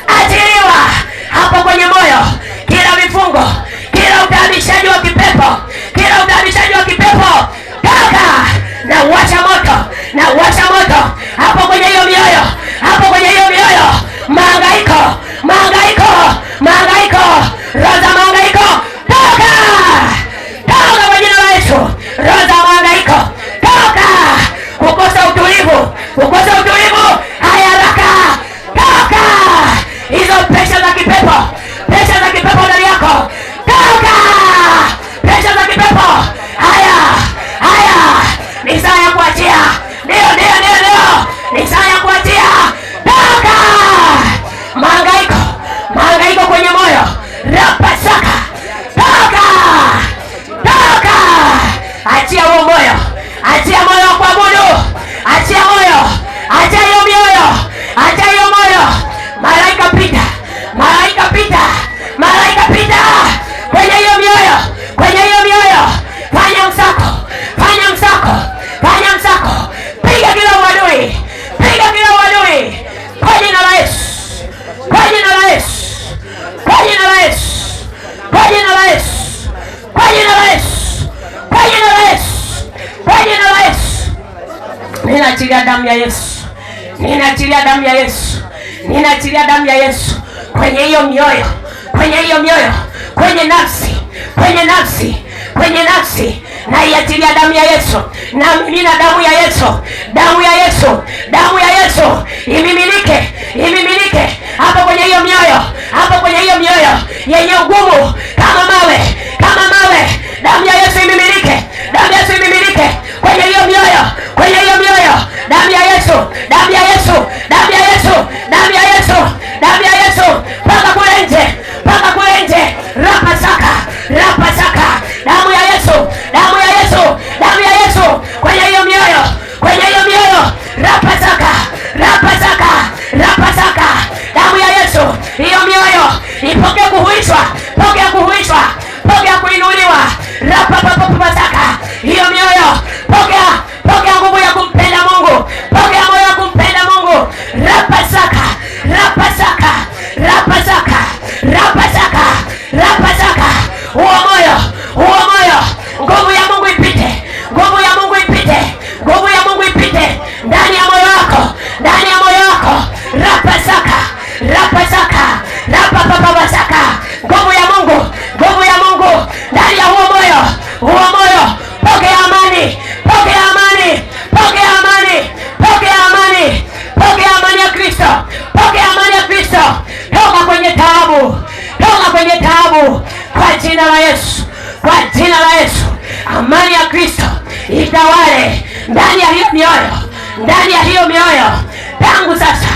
Achiliwa hapo kwenye moyo, kila vifungo, kila utaabishaji wa kipepo, toka. Na uwasha moto hapo kwenye hiyo mioyo, mahangaiko, roho za mahangaiko, toka kwa jina la Yesu. Roho za mahangaiko, toka. Kukosa utulivu, haya haraka, toka. Hizo presha za kipepo ndani yako, toka. Presha za kipepo, haya, ni saa ya kuachia. Ndio, ni saa ya kuachia, toka. Mahangaiko kwenye moyo, rapasaka, toka. Achia huo moyo, achia moyo wa kuabudu, achia hiyo mioyo. Malaika pita kwenye hiyo mioyo, fanya msako, piga kila uadui kwa jina la Yesu, kwa jina la Yesu. Ninaachilia damu ya Yesu kwenye hiyo mioyo, kwenye nafsi, na iachilia damu ya Yesu, na mimina damu ya Yesu imimilike hapo kwenye hiyo mioyo, yenye ugumu kama mawe. Damu ya Yesu imimilike kwenye hiyo mioyo, damu ya Yesu, paka kule nje, rapasaka, damu ya Yesu kwenye hiyo mioyo, rapasaka, damu ya Yesu. Hiyo mioyo ipokee kuhuishwa, pokea kuinuliwa, rapapapapasaka. Hiyo mioyo pokea nguvu ya kumpenda Mungu, pokea moyo wa kumpenda Mungu, rapasaka, huo moyo, nguvu ya Mungu ipite ndani ya moyo wako, rapasaka, rapapapapasaka. Nguvu ya Mungu ndani ya huo moyo. Pokea amani ya Kristo, toka kwenye taabu, kwa jina la Yesu. Amani ya Kristo itawale ndani ya hiyo mioyo, tangu sasa.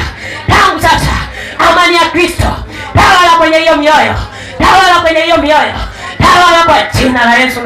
Amani ya Kristo tawala kwenye hiyo mioyo, tawala kwa jina la Yesu.